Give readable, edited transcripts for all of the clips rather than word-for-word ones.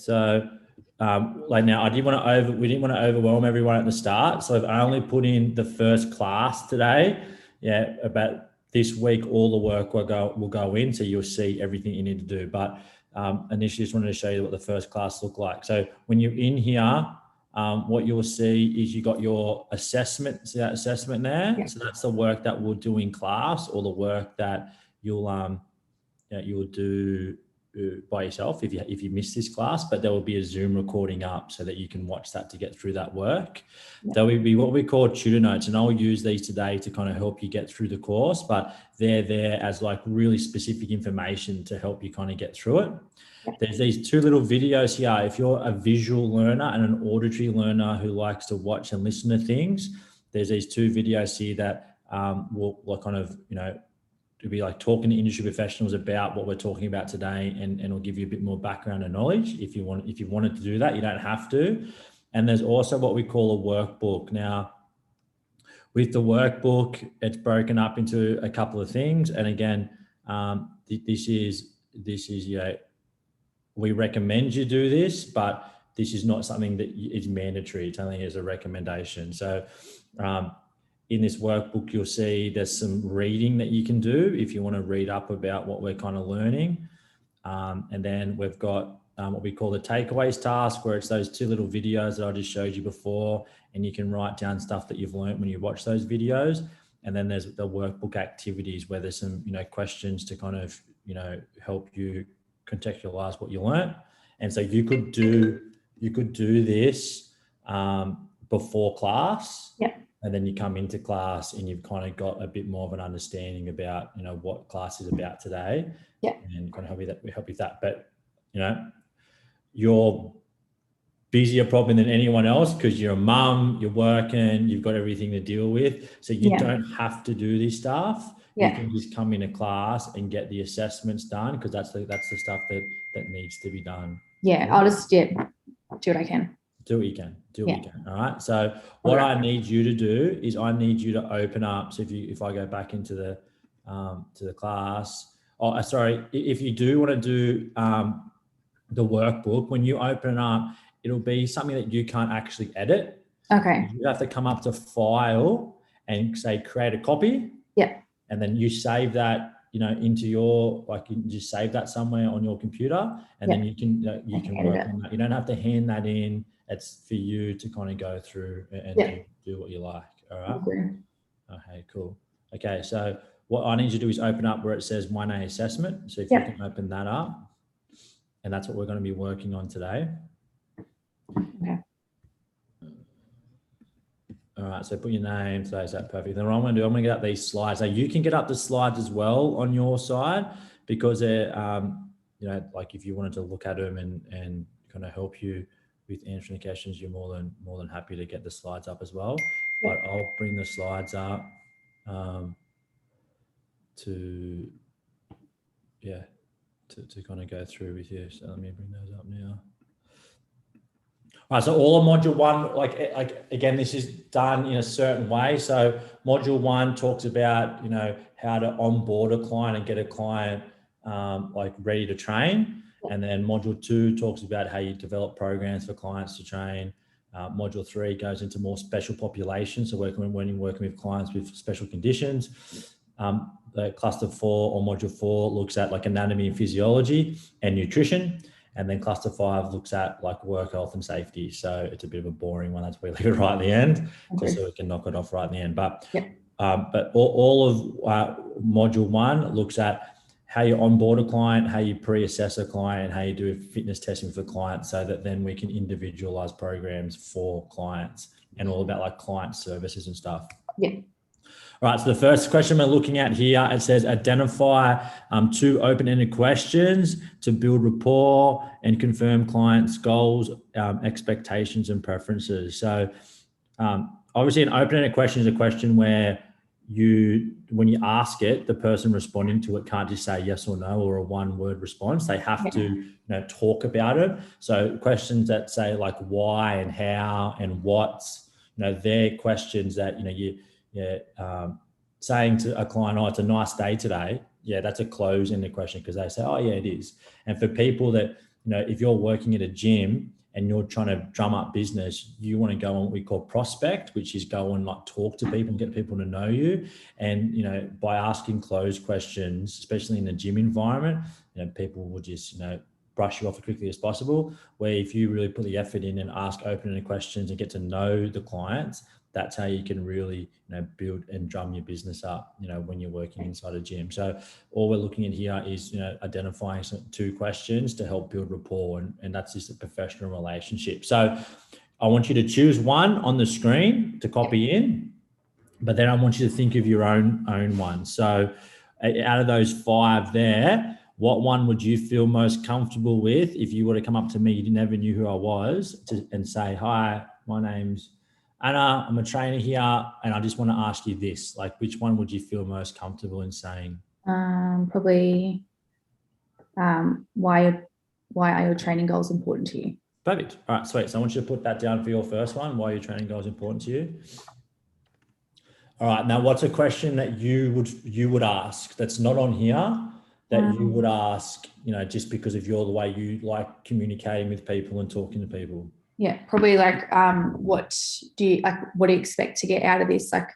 So like now, we didn't want to overwhelm everyone at the start. So I've only put in the first class today. Yeah, about this week, all the work will go in. So you'll see everything you need to do. But initially just wanted to show you what the first class looked like. So when you're in here, what you'll see is you got your assessment. See that assessment there? Yeah. So that's the work that we'll do in class, or the work that you'll do by yourself if you miss this class, but there will be a Zoom recording up so that you can watch that to get through that work. Yeah. There will be what we call tutor notes, and I'll use these today to kind of help you get through the course, but they're there as like really specific information to help you kind of get through it. Yeah. There's these two little videos here. If you're a visual learner and an auditory learner who likes to watch and listen to things, there's these two videos here that will like kind of, to be like talking to industry professionals about what we're talking about today, and it'll give you a bit more background and knowledge. If you wanted to do that, you don't have to. And there's also what we call a workbook. Now, with the workbook, it's broken up into a couple of things. And again, this is we recommend you do this, but this is not something that is mandatory. It's only as a recommendation. So in this workbook, you'll see there's some reading that you can do if you want to read up about what we're kind of learning. And then we've got what we call the takeaways task, where it's those two little videos that I just showed you before, and you can write down stuff that you've learned when you watch those videos. And then there's the workbook activities, where there's some, questions to kind of, help you contextualize what you learned. And so you could do this before class. Yeah. And then you come into class and you've kind of got a bit more of an understanding about, what class is about today. Yeah. And kind of help you with that. But, you're busier probably than anyone else because you're a mum, you're working, you've got everything to deal with. So you don't have to do this stuff. Yeah. You can just come into class and get the assessments done, because that's the stuff that needs to be done. Yeah, I'll just do what I can. Do what you can. What you can. All right. So what I need you to do is I need you to open up. So if I go back into the to the class. Oh, sorry. If you do want to do the workbook, when you open it up, it'll be something that you can't actually edit. Okay. You have to come up to File and say create a copy. Yeah. And then you save that, into your, you just save that somewhere on your computer, and then you can work on that. You don't have to hand that in. It's for you to kind of go through and do what you like. All right. Okay, cool. Okay, so what I need you to do is open up where it says 1A assessment. So if you can open that up, and that's what we're going to be working on today. Okay. All right, so put your name, so is that perfect? Then what I'm going to do, I'm going to get up these slides. So you can get up the slides as well on your side, because they're, if you wanted to look at them and kind of help you with answering the questions, you're more than happy to get the slides up as well. But I'll bring the slides up to kind of go through with you. So let me bring those up now. All right, so all of module one, again, this is done in a certain way. So module one talks about, how to onboard a client and get a client ready to train. And then module two talks about how you develop programs for clients to train. Module three goes into more special populations. So working with clients with special conditions. The cluster 4 or module 4 looks at anatomy and physiology and nutrition. And then cluster 5 looks at work health and safety. So it's a bit of a boring one. That's why we leave it right at the end, just so we can knock it off right at the end. But all of module 1 looks at how you onboard a client, how you pre-assess a client, how you do fitness testing for clients, so that then we can individualize programs for clients, and all about client services and stuff. Yeah. All right, so the first question we're looking at here, it says identify 2 open-ended questions to build rapport and confirm clients' goals, expectations, and preferences. So obviously an open-ended question is a question where when you ask it, the person responding to it can't just say yes or no or a one-word response. They have to talk about it. So questions that say why and how and what's, they're questions that, saying to a client, oh, it's a nice day today. Yeah, that's a close-ended question, because they say, oh, yeah, it is. And for people that if you're working at a gym and you're trying to drum up business, you want to go on what we call prospect, which is go and like talk to people and get people to know you. And, by asking closed questions, especially in the gym environment, people will just, brush you off as quickly as possible. Where if you really put the effort in and ask open-ended questions and get to know the clients, that's how you can really, build and drum your business up, when you're working inside a gym. So all we're looking at here is, identifying 2 questions to help build rapport, and that's just a professional relationship. So I want you to choose one on the screen to copy in, but then I want you to think of your own one. So out of those 5 there, what one would you feel most comfortable with if you were to come up to me, you never knew who I was, and say, hi, my name's Anna, I'm a trainer here, and I just want to ask you this, like, which one would you feel most comfortable in saying? Probably, why are your training goals important to you? Perfect. All right, sweet. So I want you to put that down for your first one. Why are your training goals important to you? All right. Now, what's a question that you would ask that's not on here that you would ask, just because of the way you like communicating with people and talking to people? Yeah, probably like, what do you expect to get out of this? Like,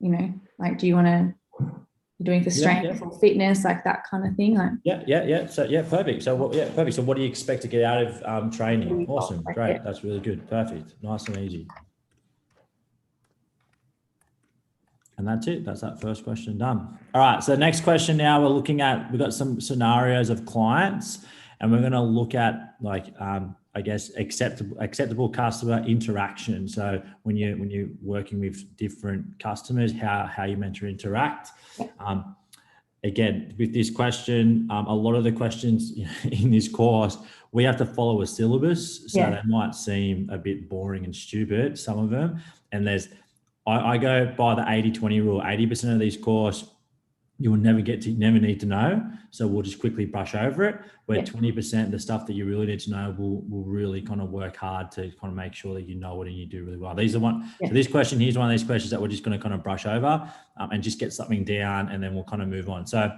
do you want to, you're doing for strength or fitness, like that kind of thing? Like, yeah. So perfect. So perfect. So what do you expect to get out of training? Awesome. Great. That's really good. Perfect. Nice and easy. And that's it. That's that first question done. All right. So next question now we've got some scenarios of clients, and we're going to look at acceptable customer interaction. So when you're working with different customers, how you're meant to interact. Again, with this question, a lot of the questions in this course, we have to follow a syllabus. So they might seem a bit boring and stupid, some of them. And I go by the 80-20 rule. 80% of these course, you will never need to know. So we'll just quickly brush over it. Where 20%, the stuff that you really need to know, will really kind of work hard to kind of make sure that you know it and you do really well. These are one. So this question, here's one of these questions that we're just going to kind of brush over and just get something down, and then we'll kind of move on. So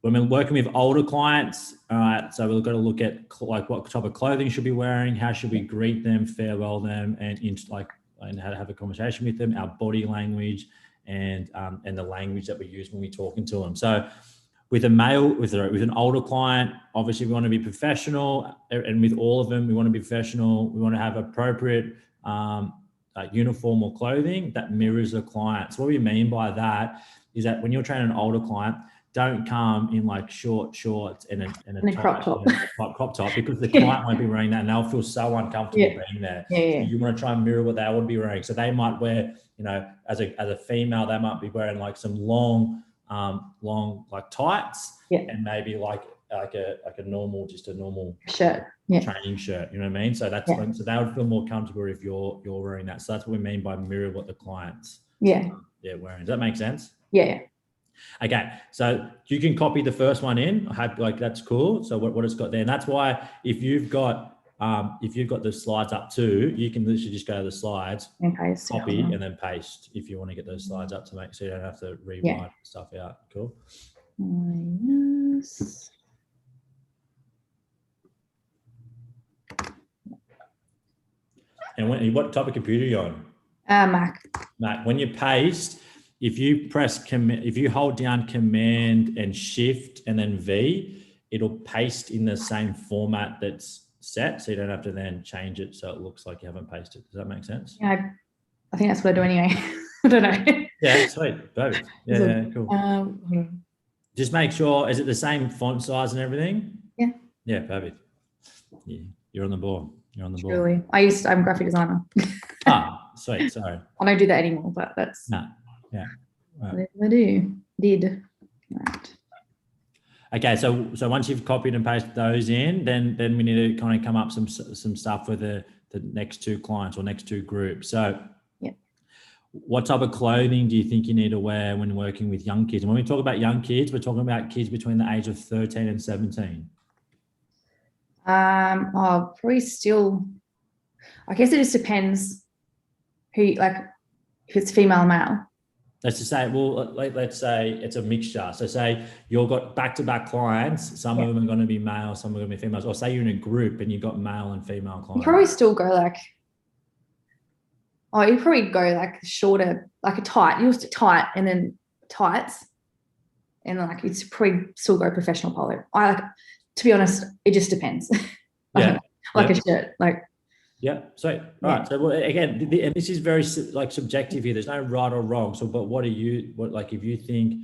when we're working with older clients, all right, so we've got to look at like what type of clothing should be wearing, how should we greet them, farewell them, and how to have a conversation with them, our body language, and the language that we use when we're talking to them. So with an older client, obviously we want to be professional, and with all of them, we want to be professional. We want to have appropriate uniform or clothing that mirrors the client. So what we mean by that is that when you're training an older client, don't come in like short shorts and a crop top, because the client won't be wearing that, and they'll feel so uncomfortable being there. So you want to try and mirror what they would be wearing. So they might wear, as a female, they might be wearing like some long like tights, and maybe like a normal shirt, training shirt. You know what I mean? So that's so they would feel more comfortable if you're wearing that. So that's what we mean by mirror what the clients wearing. Does that make sense? Yeah. Okay, so you can copy the first one in. I hope that's cool. So what it's got there, and that's why if you've got the slides up too, you can literally just go to the slides, and paste, copy, and then paste if you want to get those slides up to make so you don't have to rewrite stuff out. Cool. Minus. And what type of computer are you on? Mac. When you paste, if you hold down Command and Shift and then V, it'll paste in the same format that's set, so you don't have to then change it so it looks like you haven't pasted. Does that make sense? Yeah, I think that's what I do anyway. I don't know. Yeah, sweet. Perfect. Yeah, cool. Just make sure, is it the same font size and everything? Yeah. Yeah, perfect. Yeah, you're on the ball. I'm a graphic designer. Sweet. Sorry. I don't do that anymore, but that's yeah. Right. I did. Right. Okay, so once you've copied and pasted those in, then we need to kind of come up some stuff for the next 2 clients or next 2 groups. So what type of clothing do you think you need to wear when working with young kids? And when we talk about young kids, we're talking about kids between the age of 13 and 17. Probably still, I guess it just depends who, like, if it's female or male. let's just say, well, let's say it's a mixture. So say you've got back-to-back clients, some of them are going to be male, some are going to be females, or say you're in a group and you've got male and female You clients. probably still go like, oh, you probably go like shorter, like a tight. You used to tight and then tights, and then like it's probably still go professional polo. I like, to be honest, it just depends. Yeah. Like a shirt, like. Yeah. So, right. So again, and this is very like subjective here. There's no right or wrong. So, but what like, if you think,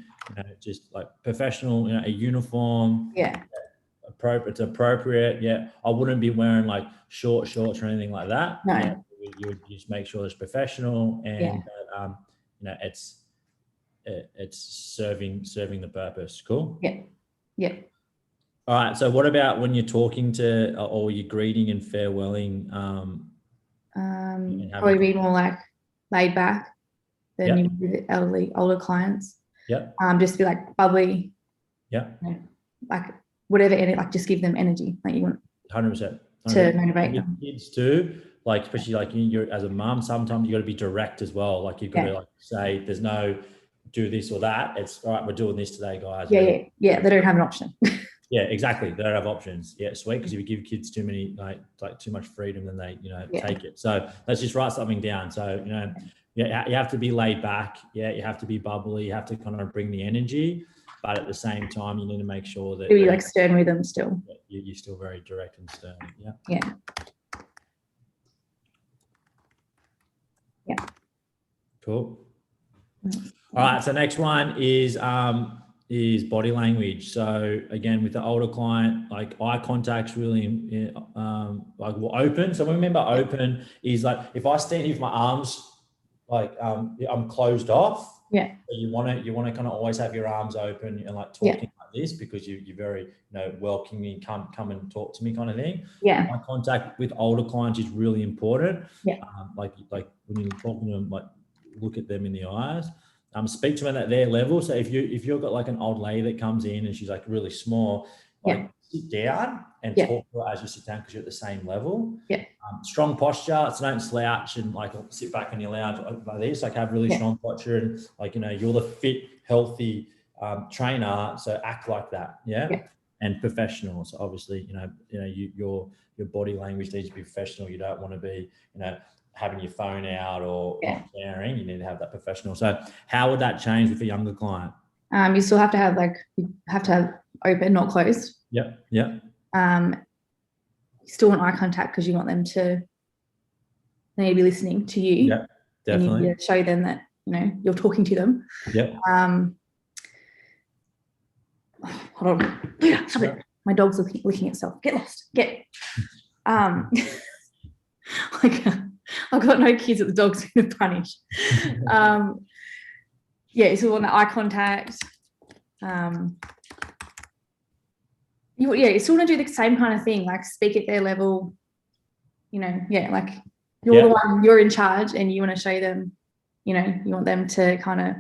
just like professional, a uniform, Yeah. It's appropriate. Yeah. I wouldn't be wearing like short shorts or anything like that. No. You would just make sure it's professional and, it's serving the purpose. Cool. Yeah. Yeah. All right. So what about when you're talking to, or you're greeting and farewelling? Probably be more like laid back than Yep. you do with older clients. Yeah. Just be like bubbly. Yeah. Like whatever, like just give them energy. Like you want 100%. to motivate them. Kids too, like especially like you're as a mum, sometimes you got to be direct as well. Like you've got to like say, there's no do this or that. It's all right. We're doing this today, guys. Yeah. They don't have an option. Yeah, exactly. They don't have options. Yeah, sweet. Because if you give kids too many, like too much freedom, then they, take it. So let's just write something down. So, you have to be laid back. Yeah, you have to be bubbly. You have to kind of bring the energy, but at the same time, you need to make sure that Be like stern with them still. You're still very direct and stern. Yeah. Yeah. Yeah. Cool. All right. So next one is body language. So again, with the older client, like eye contact's really like open. So remember, open is like if I stand here with my arms, like I'm closed off. Yeah. So you want to kind of always have your arms open and like talking like this because you're very welcoming. Come and talk to me kind of thing. Yeah. Eye contact with older clients is really important. Yeah. Like when you're talking to them, like look at them in the eyes. Speak to them at their level. So if you've got like an old lady that comes in and she's like really small, like sit down and talk to her as you sit down because you're at the same level. Yeah. Strong posture. So don't slouch and like sit back on your lounge like this. Like have really strong posture and like you're the fit, healthy trainer. So act like that. Yeah. And professional. So obviously your body language needs to be professional. You don't want to be having your phone out or not caring. You need to have that professional. So how would that change with a younger client? You still have to have open, not closed. Yep. Yeah. You still want eye contact because you want them to they need to be listening to you. Yeah, definitely. And you show them that you're talking to them. Yeah. Hold on. Yeah, stop it. My dog's licking itself. Get lost. Get. I've got no kids that the dog's going to punish. So we want eye contact. You still want to do the same kind of thing, like speak at their level. Like you're the one, you're in charge, and you want to show them. You want them to kind of.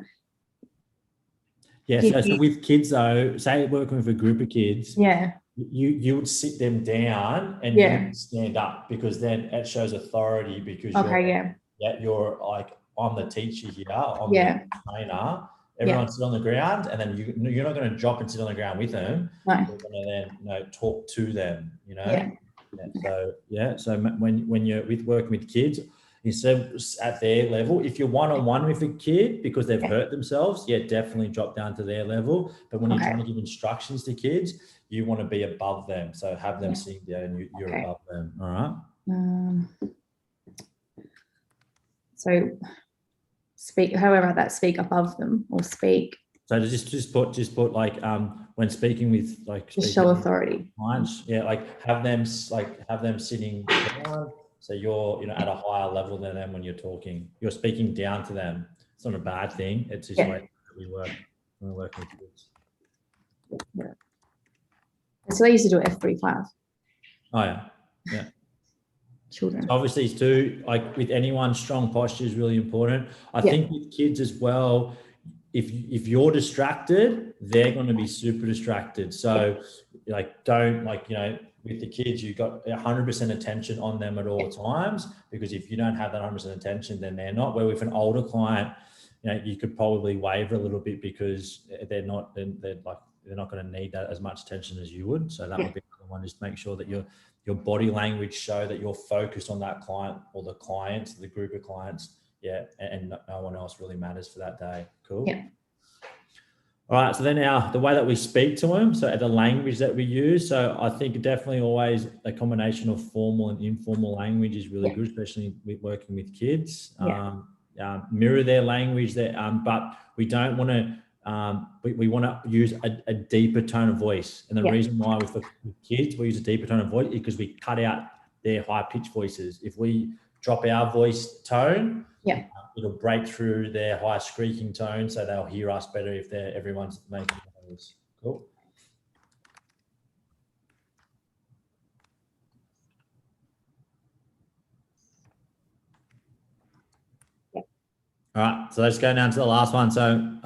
Yeah. So with kids though, say working with a group of kids. Yeah. You would sit them down and you would stand up because then it shows authority because you're like, I'm the teacher here, I'm the trainer. Everyone sit on the ground and then you're not going to drop and sit on the ground with them. No. You're going to then talk to them, So when you're working with kids, instead of at their level, if you're one-on-one with a kid because they've hurt themselves, definitely drop down to their level. But when you're trying to give instructions to kids, you want to be above them. So have them sitting down and you're above them. All right. So speak above them or speak. So just put like when speaking with like just show authority. Clients, like have them sitting down. So you're at a higher level than them when you're talking. You're speaking down to them. It's not a bad thing. It's just like we work with kids. Yeah. So they used to do it every class. Oh yeah. Children. So obviously, it's too, like with anyone, strong posture is really important. I think with kids as well, if you're distracted, they're going to be super distracted. So don't with the kids, you've got 100% attention on them at all times, because if you don't have that 100% attention, then they're not. Where with an older client, you could probably waver a little bit because they're not going to need that as much attention as you would. So that would be one. Just make sure that your body language show that you're focused on that client or the clients, the group of clients. Yeah. And no one else really matters for that day. Cool. Yeah. All right. So then the way that we speak to them, so the language that we use. So I think definitely always a combination of formal and informal language is really good, especially with working with kids. Mirror their language there, but we don't want to, we want to use a deeper tone of voice. And the reason why with kids, we use a deeper tone of voice is because we cut out their high pitched voices. If we drop our voice tone, it'll break through their high squeaking tone, so they'll hear us better if everyone's making noise. Cool. All right, so let's go down to the last one. So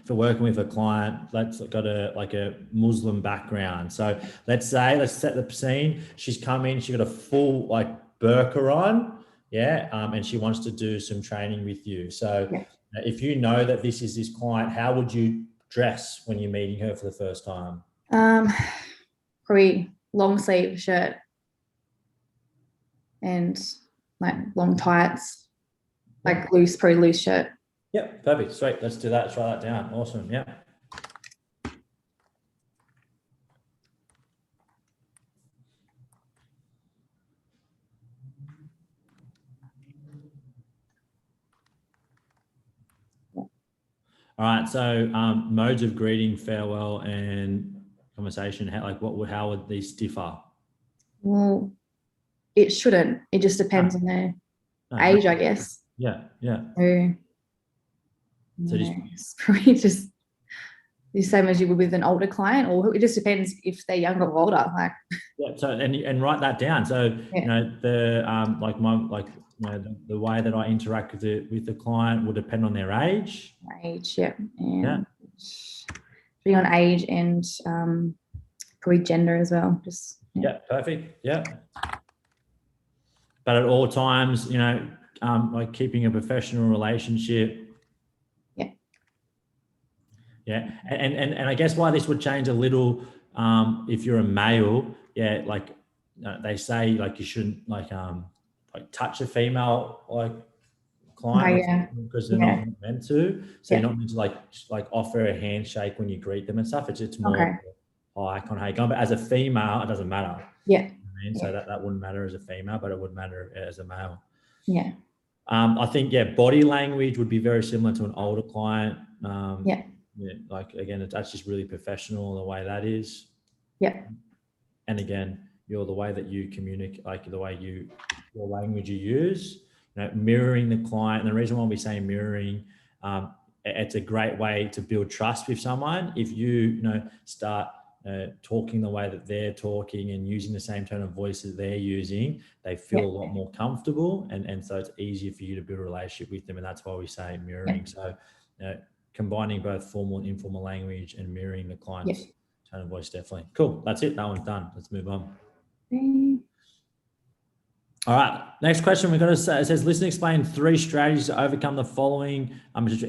if we're working with a client, let's got a Muslim background. So let's set the scene. She's come in, she's got a full burqa on. And she wants to do some training with you. So if you know that this is this client, how would you dress when you're meeting her for the first time? Probably long sleeve shirt and long tights, pretty loose shirt. Yep, perfect. Sweet. Let's do that. Let's write that down. Awesome. Yeah. All right, so modes of greeting, farewell, and conversation. How would these differ? Well, it shouldn't. It just depends on their age, I guess. Yeah. So it's probably just the same as you would with an older client, or it just depends if they're younger or older. So and write that down. So the way that I interact with the client will depend on their age. And be on age and probably gender as well. Perfect. Yeah. But at all times, keeping a professional relationship. And I guess why this would change a little if you're a male. They say you shouldn't touch a female client because they're not meant to. So you're not meant to offer a handshake when you greet them and stuff. It's more hi, kind of how you going. But as a female, it doesn't matter. So that wouldn't matter as a female, but it would matter as a male. I think body language would be very similar to an older client. Again, that's just really professional the way that is. And again, the way that you communicate, your language you use, mirroring the client. And the reason why we say mirroring, it's a great way to build trust with someone. If you start talking the way that they're talking and using the same tone of voice that they're using, they feel a lot more comfortable, and so it's easier for you to build a relationship with them. And that's why we say mirroring. So combining both formal and informal language and mirroring the client's tone of voice, definitely. Cool. That's it. That one's done. Let's move on. All right. Next question. We're going to say, it says, listen, explain 3 strategies to overcome the following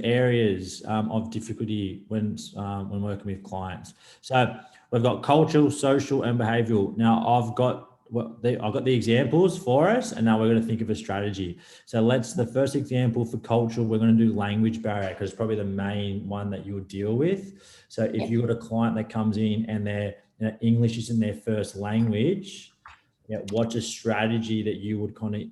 areas of difficulty when working with clients. So we've got cultural, social, and behavioral. Now I've got the examples for us, and now we're going to think of a strategy. So the first example for cultural, we're going to do language barrier, because it's probably the main one that you'll deal with. So if you've got a client that comes in and their English isn't their first language, what's a strategy that you would kind of,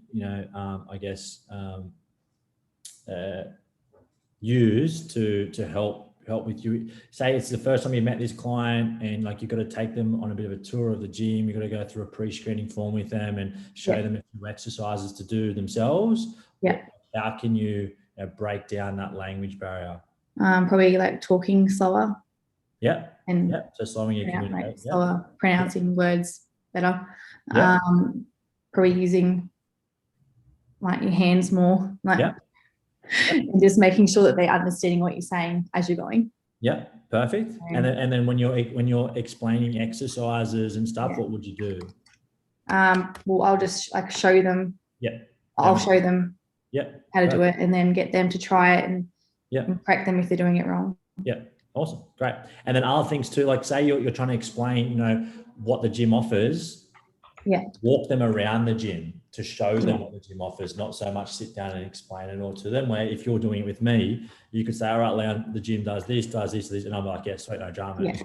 use to help with you? Say it's the first time you met this client and you've got to take them on a bit of a tour of the gym. You've got to go through a pre-screening form with them and show them a few exercises to do themselves. How can you break down that language barrier? Probably talking slower. So slowing your communication. Slower, pronouncing words better. Probably using your hands more. And just making sure that they're understanding what you're saying as you're going. Perfect. And then when you're explaining exercises and stuff, what would you do? Well, I'll just show them. I'll show them how to do it, and then get them to try it, and Yeah. and correct them if they're doing it wrong. Yeah. Awesome. Great. And then other things too, like say you're trying to explain, you know, what the gym offers. Yeah. Walk them around the gym to show them what the gym offers, not so much sit down and explain it all to them. Where if you're doing it with me, you could say, all right, Leon, the gym does this, and I'm like, yeah, sweet, no drama. Yeah.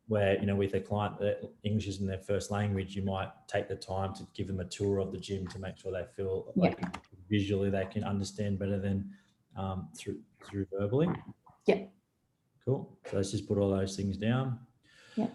Where, you know, with a client that English isn't their first language, you might take the time to give them a tour of the gym to make sure they feel like visually they can understand better than through verbally. Yeah. Cool. So let's just put all those things down. Yeah.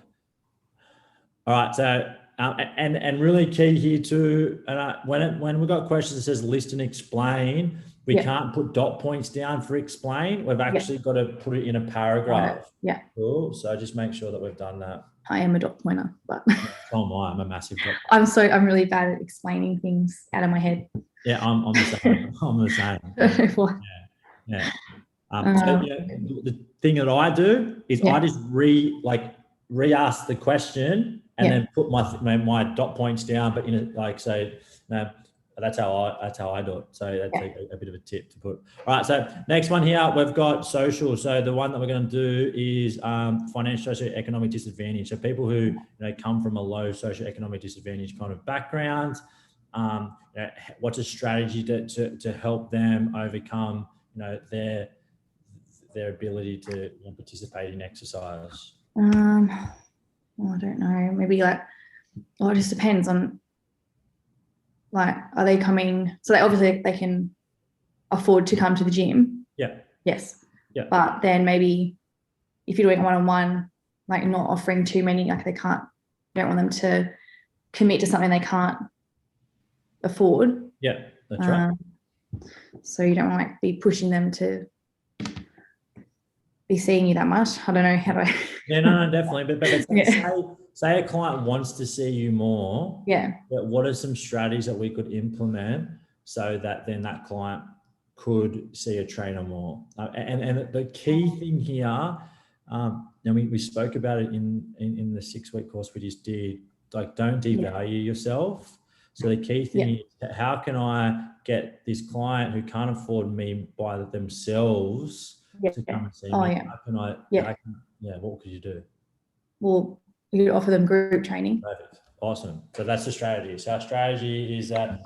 All right. So and really key here too. And when we've got questions that says list and explain, we can't put dot points down for explain. We've actually got to put it in a paragraph. Yeah. Cool. So just make sure that we've done that. I am a dot pointer, but Oh my, I'm a massive dot. I'm really bad at explaining things out of my head. Yeah, I'm the same. I'm the same. Yeah. So, the thing that I do is I just re-ask the question and then put my dot points down, but that's how I do it. So that's a bit of a tip to put. All right. So next one here, we've got social. So the one that we're going to do is financial socioeconomic disadvantage. So people who come from a low socioeconomic disadvantage kind of background. What's a strategy to help them overcome their ability to participate in exercise? Well, I don't know. Maybe it just depends on. Are they coming? So they can afford to come to the gym. Yeah. Yes. Yeah. But then maybe if you're doing one-on-one, not offering too many, they can't. You don't want them to commit to something they can't afford. Yeah, that's right. So you don't want to be pushing them to be seeing you that much. I don't know how to. Yeah, no, definitely. But say a client wants to see you more. Yeah. But what are some strategies that we could implement so that then that client could see a trainer more? And the key thing here, we spoke about it in the 6-week course we just did. Don't devalue yourself. So the key thing is, how can I get this client who can't afford me by themselves to come and see me? How can I? What could you do? Well, you offer them group training. Perfect. Awesome. So that's the strategy. So our strategy is that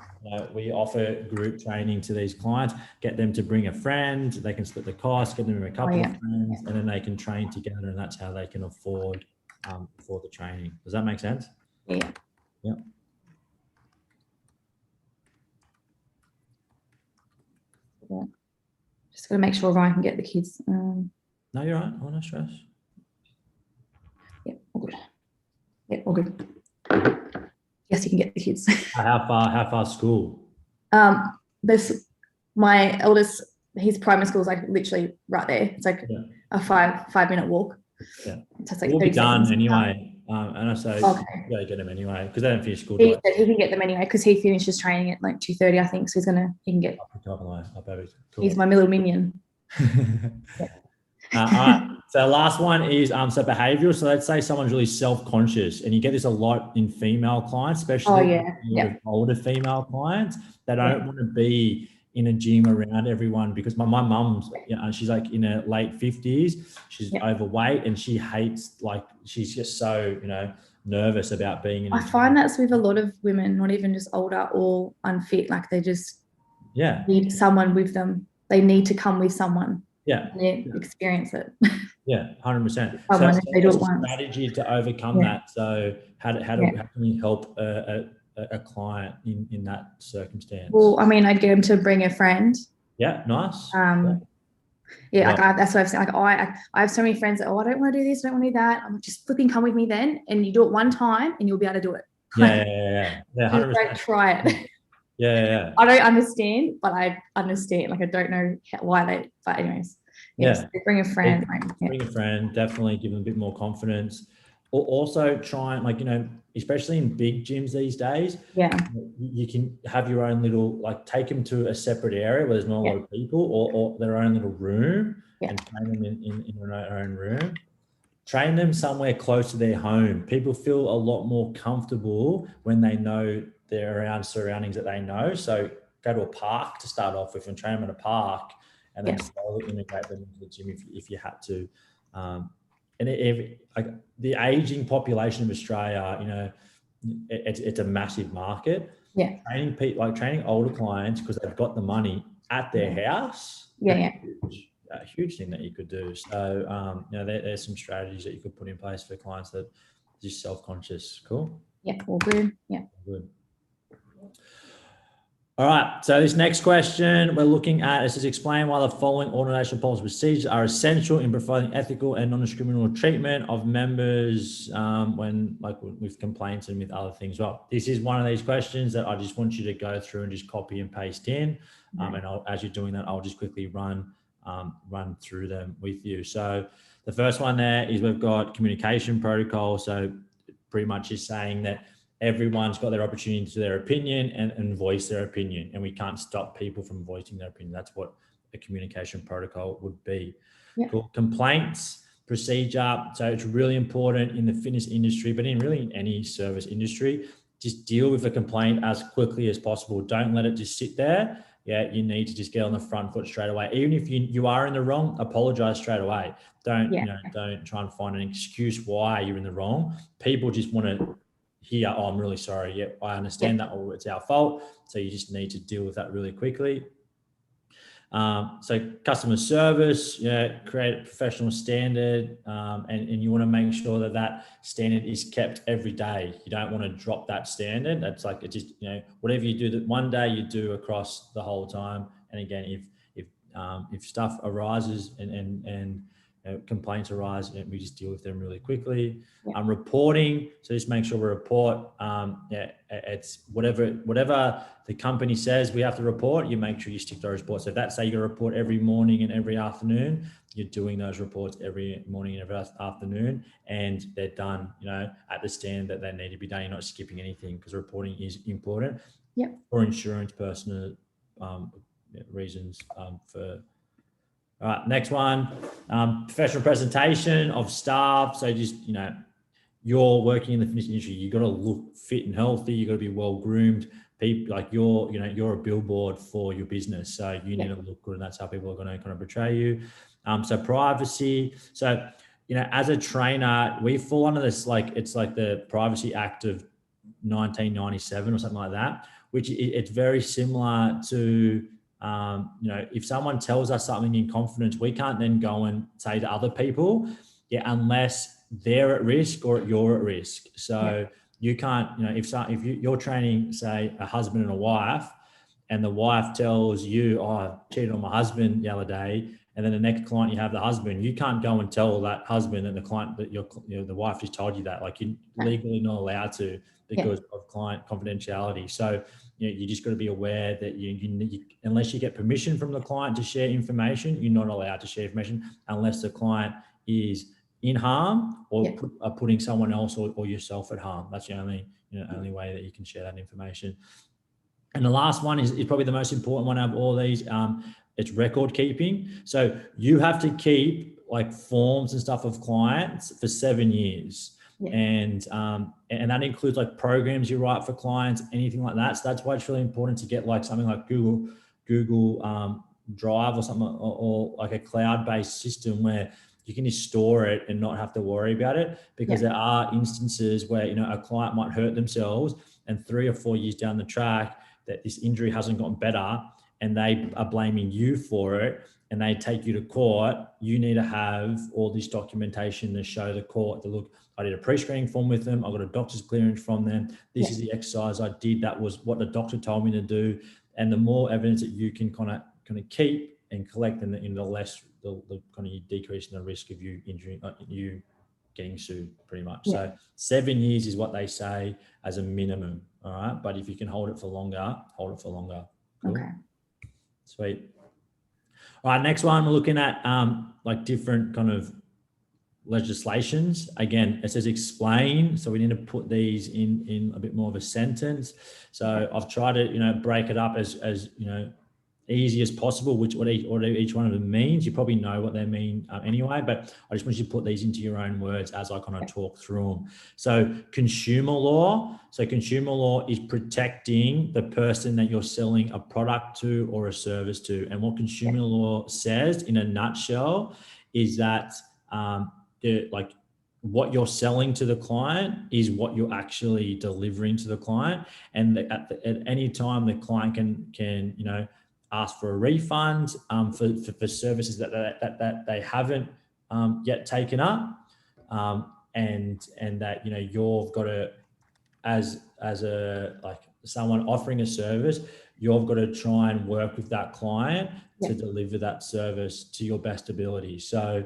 we offer group training to these clients, get them to bring a friend, they can split the cost, get them a couple of friends, and then they can train together, and that's how they can afford the training. Does that make sense? Yeah. Yeah. Just got to make sure Ryan can get the kids. No, you're right. Oh, no stress. Yeah, all good. Yeah, all good. Yes, you can get the kids. How far school? There's my eldest. His primary school is literally right there. It's a 5-minute walk. Yeah, so it's we'll be done anyway. And I say, get him anyway because they don't finish school. He can get them anyway because he finishes training at 2:30, I think. So he can get. Cool. He's my little minion. All right. So last one is so behavioural. So let's say someone's really self-conscious, and you get this a lot in female clients, especially older female clients. They don't want to be in a gym around everyone because my mum's, she's in her late 50s. She's overweight and she hates, she's just so, nervous about being in a I find that's with a lot of women, not even just older or unfit. They just need someone with them. They need to come with someone. Yeah. Experience it. Yeah, 100%. So they do it once. Strategy to overcome that. So how can you help a client in that circumstance? Well, I'd get him to bring a friend. Yeah, nice. That's what I've said. I have so many friends that, I don't want to do this, I don't want to do that. I'm just flipping, come with me then, and you do it one time, and you'll be able to do it. Yeah. 100%. Don't try it. Yeah. I don't understand, but I understand. I don't know why they. But anyways, bring a friend. Bring a friend. Definitely give them a bit more confidence. Or also try and especially in big gyms these days. Yeah. You can have your own little take them to a separate area where there's not a lot of people, or their own little room, and train them in their own room. Train them somewhere close to their home. People feel a lot more comfortable when they know they're around surroundings that they know. So go to a park to start off with and train them at a park, and then slowly integrate them into the gym if you had to. And like the aging population of Australia, you know, it's a massive market. Yeah. Training older clients because they've got the money at their house. Yeah. A huge thing that you could do. So, you know, there's some strategies that you could put in place for clients that are just self-conscious. Cool. Yeah. All good. Yeah. Good. All right. So this next question we're looking at, it says explain why the following organizational policy procedures are essential in providing ethical and non-discriminatory treatment of members when like with complaints and with other things. Well, this is one of these questions that I just want you to go through and just copy and paste in. And as you're doing that, I'll just quickly run through them with you. So the first one there is we've got communication protocol. So pretty much is saying that everyone's got their opportunity to their opinion and voice their opinion, and we can't stop people from voicing their opinion. That's what a communication protocol would be. Yeah. Cool. Complaints procedure. So it's really important in the fitness industry, but in any service industry, just deal with a complaint as quickly as possible. Don't let it just sit there. Yeah, you need to just get on the front foot straight away. Even if you are in the wrong, apologize straight away. Don't try and find an excuse why you're in the wrong. People just want to hear, oh, I'm really sorry. Yeah, I understand that, or it's our fault. So you just need to deal with that really quickly. So customer service, create a professional standard, and you want to make sure that that standard is kept every day. You don't want to drop that standard. That's like, it just, whatever you do that one day you do across the whole time. And again, if stuff arises and complaints arise, we just deal with them really quickly. Reporting, so just make sure we report. It's whatever the company says we have to report, you make sure you stick to those reports. So if that's say you got to report every morning and every afternoon, you're doing those reports every morning and every afternoon, and they're done, at the standard that they need to be done. You're not skipping anything because reporting is important. For insurance personal reasons. All right, next one, professional presentation of staff. So just, you're working in the fitness industry, you got to look fit and healthy. You got to be well groomed. People like you're a billboard for your business. So you need to look good, and that's how people are going to kind of portray you. So privacy. So, as a trainer, we fall under this, it's like the Privacy Act of 1997 or something like that, which it's very similar to, if someone tells us something in confidence, we can't then go and say to other people, unless they're at risk or you're at risk. So you can't, if you're training, say, a husband and a wife, and the wife tells you, oh, I cheated on my husband the other day, and then the next client you have the husband, you can't go and tell that husband and the client that the wife just told you that. Like, you're legally not allowed to because of client confidentiality. So you just got to be aware that you unless you get permission from the client to share information, you're not allowed to share information unless the client is in harm or putting someone else or yourself at harm. That's the only only way that you can share that information. And the last one is probably the most important one of all these. It's record keeping. So you have to keep like forms and stuff of clients for 7 years. And that includes like programs you write for clients, anything like that. So that's why it's really important to get like something like Google Drive or something, or like a cloud-based system where you can just store it and not have to worry about it, because there are instances where a client might hurt themselves, and 3 or 4 years down the track that this injury hasn't gotten better, and they are blaming you for it, and they take you to court. You need to have all this documentation to show the court that, look, I did a pre-screening form with them, I got a doctor's clearance from them, this is the exercise I did, that was what the doctor told me to do. And the more evidence that you can kind of keep and collect, and the less the kind of you decreasing the risk of you injuring, you getting sued, pretty much. So 7 years is what they say as a minimum. All right, but if you can hold it for longer, hold it for longer. Cool. Okay. Sweet. All right, next one, we're looking at like different kind of legislations. Again, it says explain, so we need to put these in a bit more of a sentence. So I've tried to break it up as easy as possible, what each one of them means. You probably know what they mean anyway, but I just want you to put these into your own words as I kind of talk through them. So consumer law. So consumer law is protecting the person that you're selling a product to or a service to. And what consumer law says in a nutshell is that like what you're selling to the client is what you're actually delivering to the client. And at any time the client can you know, ask for a refund for services that they haven't yet taken up, and that, you know, you've got to, as a like someone offering a service, you've got to try and work with that client to deliver that service to your best ability. So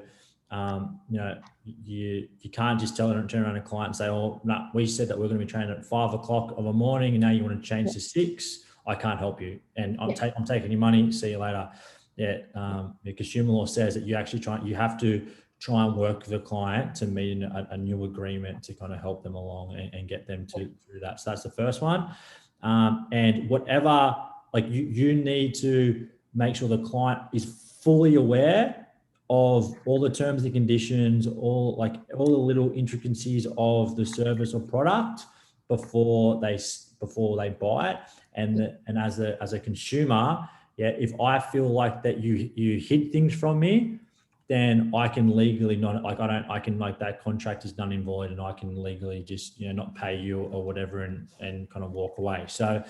you know, you can't just turn around a client and say, oh no, we said that we're going to be training at 5 o'clock of a morning and now you want to change to 6. I can't help you, and I'm taking your money. See you later. The consumer law says that you have to try and work with the client to meet a new agreement to kind of help them along and get them through that. So that's the first one. And whatever, like you need to make sure the client is fully aware of all the terms and conditions, all the little intricacies of the service or product before they buy it. And as a consumer, if I feel like that you hid things from me, then I can legally that contract is null and void, and I can legally just, you know, not pay you or whatever and kind of walk away. So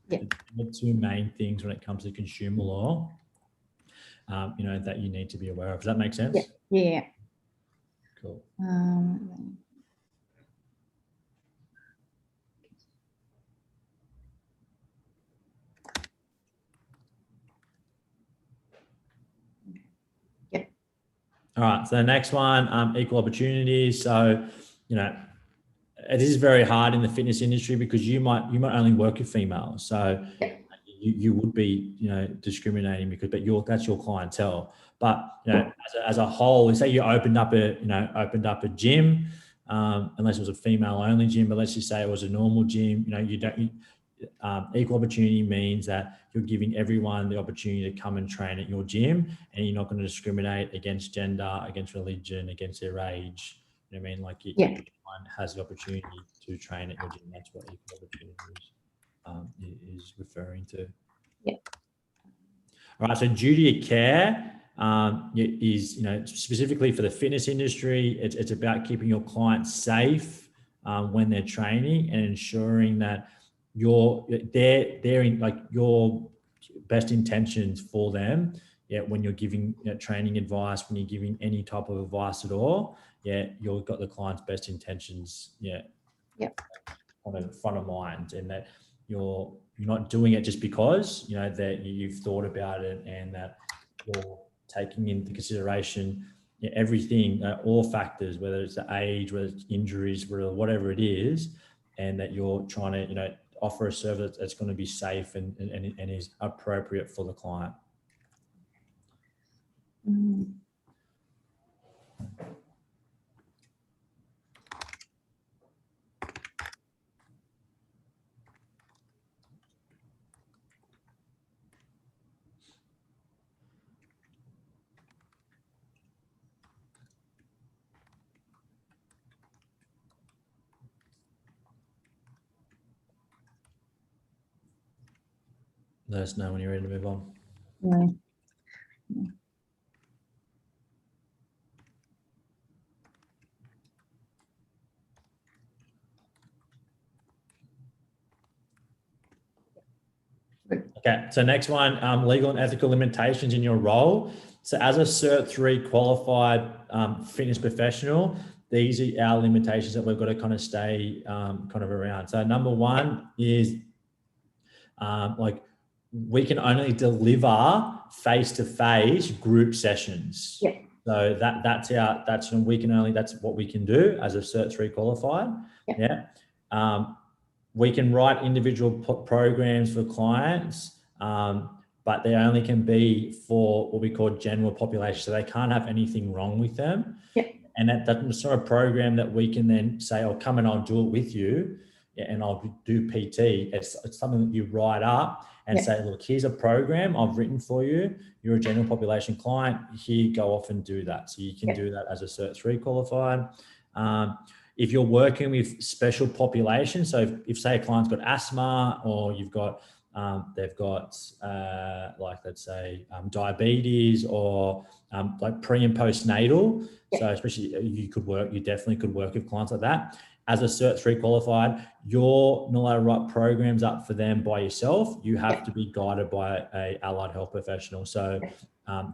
the two main things when it comes to consumer law, you know, that you need to be aware of. Does that make sense? Yeah. Cool. All right, so the next one, equal opportunities. So, you know, it is very hard in the fitness industry because you might only work with females. So you would be, you know, discriminating but that's your clientele. But, you know, as a whole, say you opened up a gym, unless it was a female only gym, but let's just say it was a normal gym, you know, equal opportunity means that you're giving everyone the opportunity to come and train at your gym, and you're not going to discriminate against gender, against religion, against their age. You know what I mean? Like everyone has the opportunity to train at your gym. That's what equal opportunity is referring to. All right. So duty of care is, you know, specifically for the fitness industry. It's about keeping your clients safe when they're training and ensuring that they're in like your best intentions for them. When you're giving, you know, training advice, when you're giving any type of advice at all, you've got the client's best intentions, on front of mind, and that you're not doing it just because, you know, that you've thought about it and that you're taking into consideration everything, all factors, whether it's the age, whether it's injuries, whatever it is, and that you're trying to, you know, offer a service that's going to be safe and is appropriate for the client. Let us know when you're ready to move on. Okay, so next one, legal and ethical limitations in your role. So as a Cert 3 qualified fitness professional, these are our limitations that we've got to kind of stay kind of around. So number one is like we can only deliver face-to-face group sessions. So that's what we can do as a Cert 3 qualified. We can write individual programs for clients, but they only can be for what we call general population. So they can't have anything wrong with them. And that's not a program that we can then say, oh, come and I'll do it with you. and I'll do PT, it's something that you write up and say, look, here's a program I've written for you. You're a general population client. Here, go off and do that. So you can do that as a Cert 3 qualified. If you're working with special populations, so if say a client's got asthma, or you've got they've got like, let's say, diabetes, or like pre and postnatal. So especially you definitely could work with clients like that. As a Cert 3 qualified, you're not allowed to write programs up for them by yourself. You have to be guided by a allied health professional. So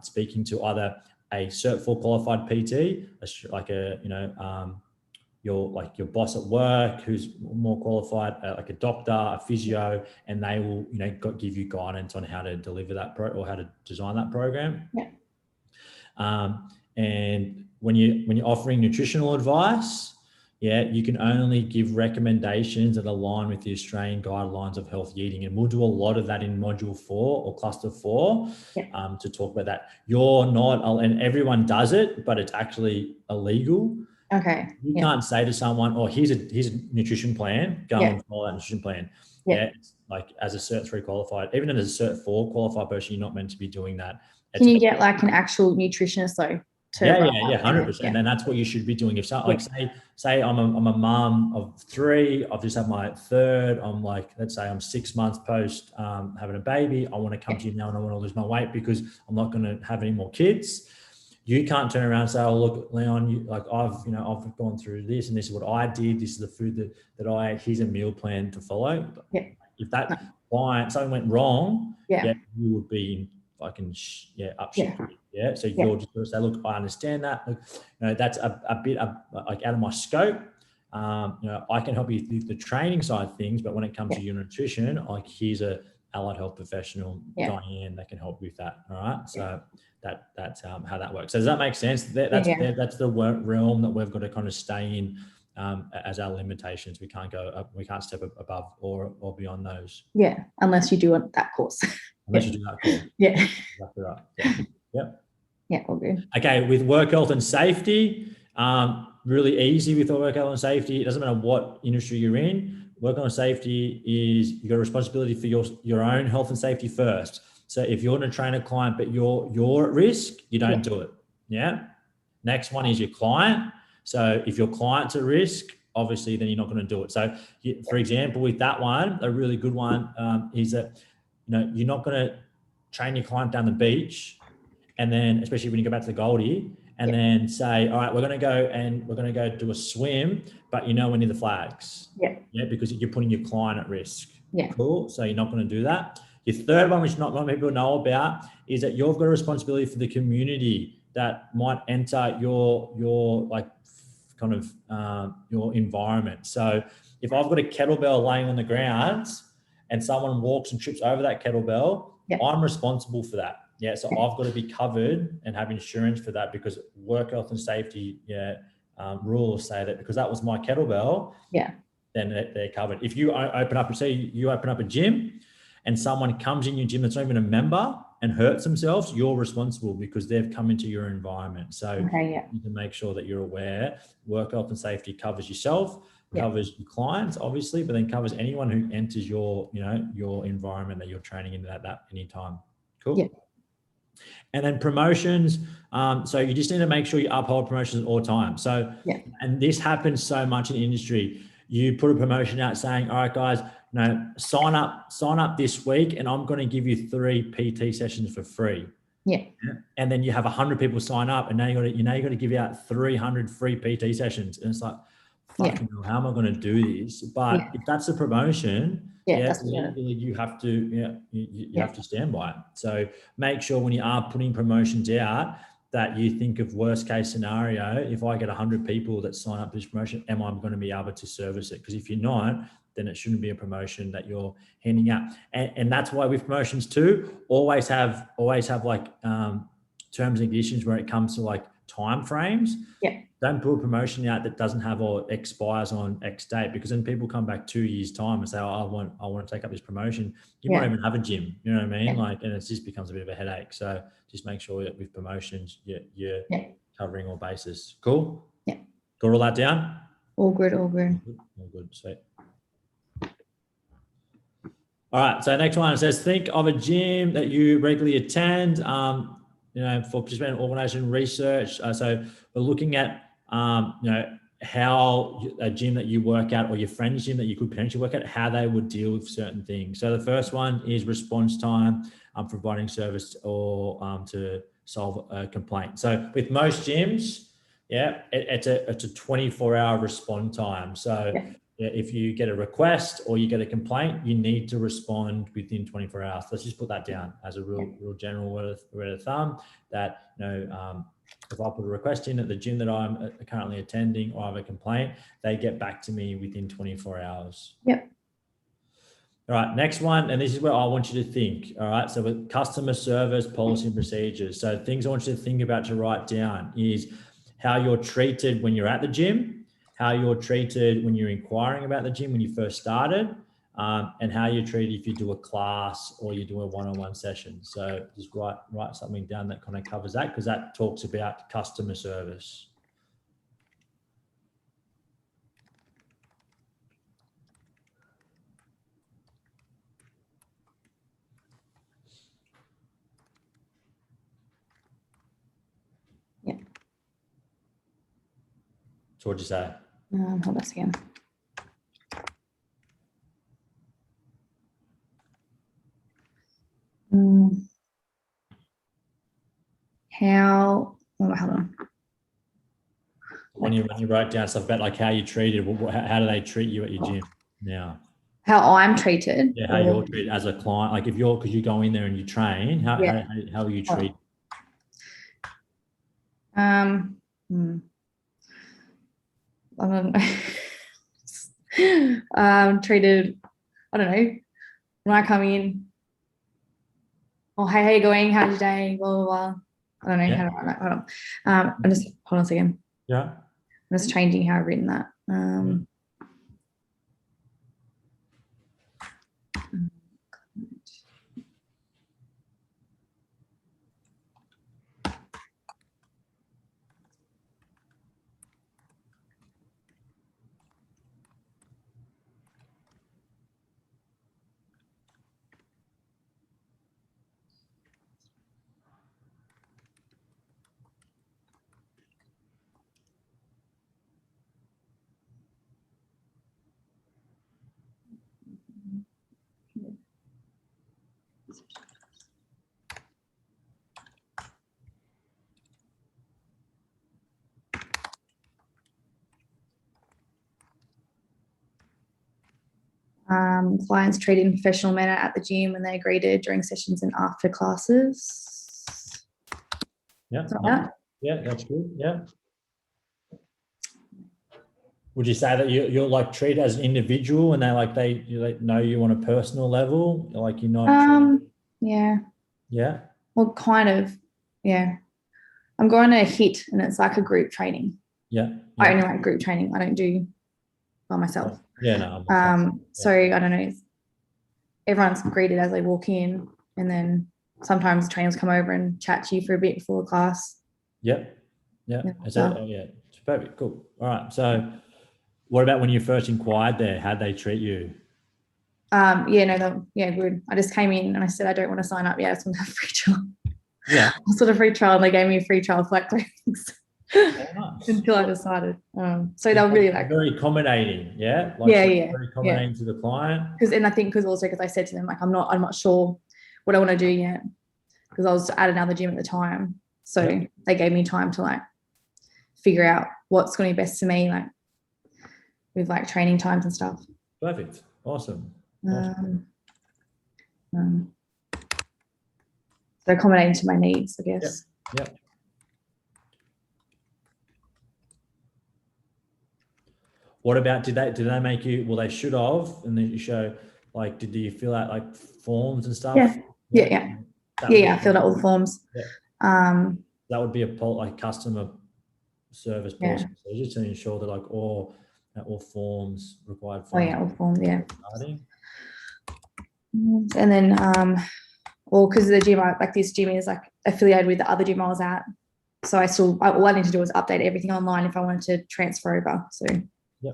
speaking to either a Cert 4 qualified PT, like your boss at work who's more qualified, like a doctor, a physio, and they will, give you guidance on how to deliver that or how to design that program. And when you're offering nutritional advice, you can only give recommendations that align with the Australian guidelines of healthy eating. And we'll do a lot of that in module 4 or cluster 4 to talk about that. You're not, and everyone does it, but it's actually illegal. Okay. You can't say to someone, oh, here's a nutrition plan, go and follow that nutrition plan. It's like, as a Cert 3 qualified, even as a Cert 4 qualified person, you're not meant to be doing that. Can you get like an actual nutritionist though? 100%. And that's what you should be doing. If like say I'm a mom of 3, I've just had my 3rd, I'm like, let's say I'm 6 months post having a baby, I want to come to you now and I want to lose my weight because I'm not going to have any more kids. You can't turn around and say, oh, look, Leon, I've gone through this and this is what I did. This is the food that I ate. Here's a meal plan to follow. If that client, something went wrong, you would be fucking up shit. So you're just going to say, look, I understand that. Look, that's a bit like out of my scope. I can help you with the training side of things, but when it comes to your nutrition, like, here's a allied health professional, Diane, that can help with that. All right. So that's how that works. So does that make sense? That's the realm that we've got to kind of stay in as our limitations. We can't go up, we can't step above or beyond those. Yeah, unless you do that course. Unless you do that course. Exactly right. Yeah, all good. Okay, with work health and safety, really easy with work health and safety. It doesn't matter what industry you're in. Work health and safety is, you've got a responsibility for your own health and safety first. So if you're going to train a client but you're at risk, you don't do it. Next one is your client. So if your client's at risk, obviously then you're not going to do it. So for example, with that one, a really good one is that you're not going to train your client down the beach, and then especially when you go back to the Goldie, and then say, all right, we're going to go do a swim, but we need the flags. Because you're putting your client at risk. Cool. So you're not going to do that. Your third one, which not a lot of people know about, is that you've got a responsibility for the community that might enter your like kind of your environment. So if I've got a kettlebell laying on the ground and someone walks and trips over that kettlebell, I'm responsible for that. So I've got to be covered and have insurance for that, because work health and safety rules say that because that was my kettlebell, then they're covered. If you open up a gym and someone comes in your gym that's not even a member and hurts themselves, you're responsible because they've come into your environment. So you need to make sure that you're aware. Work health and safety covers yourself, covers your clients, obviously, but then covers anyone who enters your environment that you're training in at that any time. Cool. And then promotions. So you just need to make sure you uphold promotions at all times. So, and this happens so much in the industry. You put a promotion out saying, all right, guys, sign up this week and I'm going to give you 3 PT sessions for free. And then you have 100 people sign up, and now you got to give out 300 free PT sessions. And it's like, fucking hell, how am I going to do this? But if that's a promotion, you have to, you have to stand by it. So make sure when you are putting promotions out that you think of worst case scenario. If I get 100 people that sign up for this promotion, am I going to be able to service it? Because if you're not, then it shouldn't be a promotion that you're handing out. And that's why with promotions too, always have like terms and conditions where it comes to like time frames. Don't put a promotion out that doesn't have or expires on X date, because then people come back 2 years time and say, oh, I want to take up this promotion. You might even have a gym, you know what I mean? Like, and it just becomes a bit of a headache. So just make sure that with promotions, you're covering all bases. Cool. Got all that down? All good. All good. Sweet. All right. So next one, it says, think of a gym that you regularly attend, for participant organization research. So we're looking at, how a gym that you work at or your friend's gym that you could potentially work at, how they would deal with certain things. So the first one is response time, providing service or to solve a complaint. So with most gyms, it's a 24-hour respond time. So if you get a request or you get a complaint, you need to respond within 24 hours. Let's just put that down as a real general word of thumb, that, if I put a request in at the gym that I'm currently attending or I have a complaint, they get back to me within 24 hours. Yep. All right, next one, and this is where I want you to think. All right, so with customer service policy and procedures. So things I want you to think about, to write down, is how you're treated when you're at the gym, how you're treated when you're inquiring about the gym when you first started, and how you're treated if you do a class or you do a one-on-one session. So just write something down that kind of covers that, because that talks about customer service. Yeah. So what'd you say? Hold on a second. Hold on. When you write down stuff about like how you treated, how do they treat you at your gym now? How I'm treated? Yeah, how you're treated as a client. Like if because you go in there and you train, how are you treated? I don't know. Treated, I don't know, when I come in, oh, hey, how you going? How's your day? Blah, blah, blah. I don't know how to write that. Hold on. I'm just, hold on a second. Yeah. I'm just changing how I've written that. Clients treated in professional manner at the gym and they're greeted during sessions and after classes. Yeah. Like Yeah, that's good. Yeah. Would you say that you're like treated as an individual and they know you on a personal level? Like you're not. Yeah. Yeah. Well, kind of. Yeah. I'm going to HIIT and it's like a group training. Yeah. I only like group training. I don't do by myself. Yeah, no. So I don't know. Everyone's greeted as they walk in, and then sometimes trainers come over and chat to you for a bit before the class. Yep. Yeah. It's perfect. Cool. All right. So what about when you first inquired there? How'd they treat you? Good. I just came in and I said, I don't want to sign up yet. I just want to have a free trial. Yeah. I sort of free trial, and they gave me a free trial for like 3 weeks. Nice. Until I decided. So they were really like very accommodating. Yeah. Very accommodating to the client. Because I said to them, like, I'm not sure what I want to do yet, because I was at another gym at the time. So they gave me time to like figure out what's going to be best for me, like with like training times and stuff. Perfect. Awesome. So accommodating to my needs, I guess. Yep. What about, did they make you, well, they should have, and then you show, like, did you fill out like forms and stuff? Yeah. I filled out all the forms. Yeah. That would be a customer service policy. So just to ensure that like all forms required. All forms, yeah. And then, because the gym, this gym is like affiliated with the other gym I was at. So all I need to do is update everything online if I wanted to transfer over. So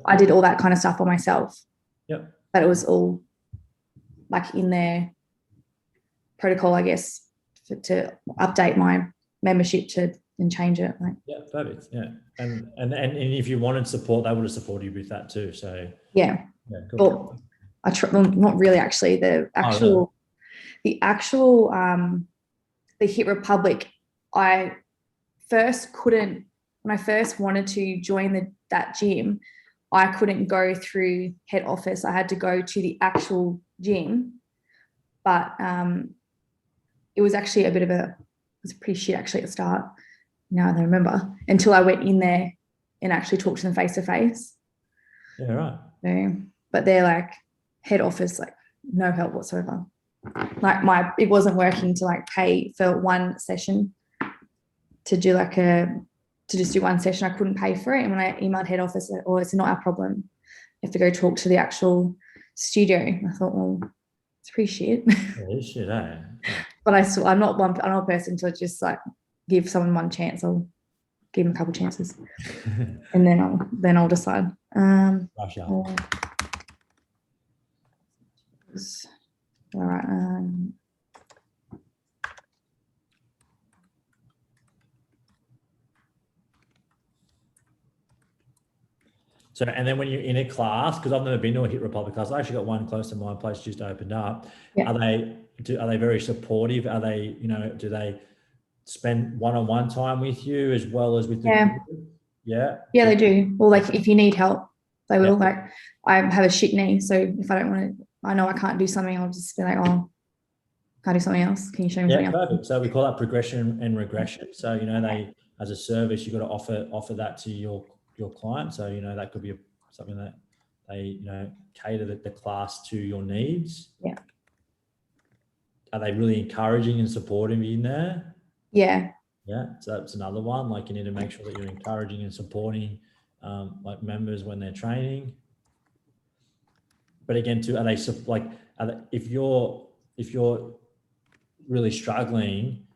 I did all that kind of stuff by myself. Yep. But it was all like in their protocol, I guess, to update my membership and change it. Like, Yeah, perfect. Yeah, and if you wanted support, they would have supported you with that too. So yeah, cool. well, not really actually. The actual the HIIT Republic, I first couldn't, when I first wanted to join that gym, I couldn't go through head office. I had to go to the actual gym, but it was actually it was pretty shit actually at the start. Now I remember, until I went in there and actually talked to them face to face. Yeah, right. So, but they're like head office, like no help whatsoever. Like it wasn't working to like pay for one session to do just do one session. I couldn't pay for it. And when I emailed head office, it's not our problem. You have to go talk to the actual studio. And I thought, well, it's pretty shit. Yeah, it is shit, eh? But I'm not a person to just like give someone one chance. I'll give them a couple chances, and then I'll decide. Russia. All right. So, and then when you're in a class, because I've never been to a HIIT Republic class, I actually got one close to my place just opened up. Yeah. Are they very supportive? Are they, do they spend one-on-one time with you as well as with the group? Yeah. Yeah, they do. Well, like if you need help, they will. Yeah. Like I have a shit knee, so if I don't want to, I know I can't do something, I'll just be like, oh, can I do something else? Can you show me something else? Perfect. So we call that progression and regression. So they, as a service, you've got to offer that to your client. So that could be something that they cater the class to your needs. Yeah. Are they really encouraging and supporting you in there? Yeah. Yeah, so that's another one. Like you need to make sure that you're encouraging and supporting like members when they're training. But again, too, if you're really struggling,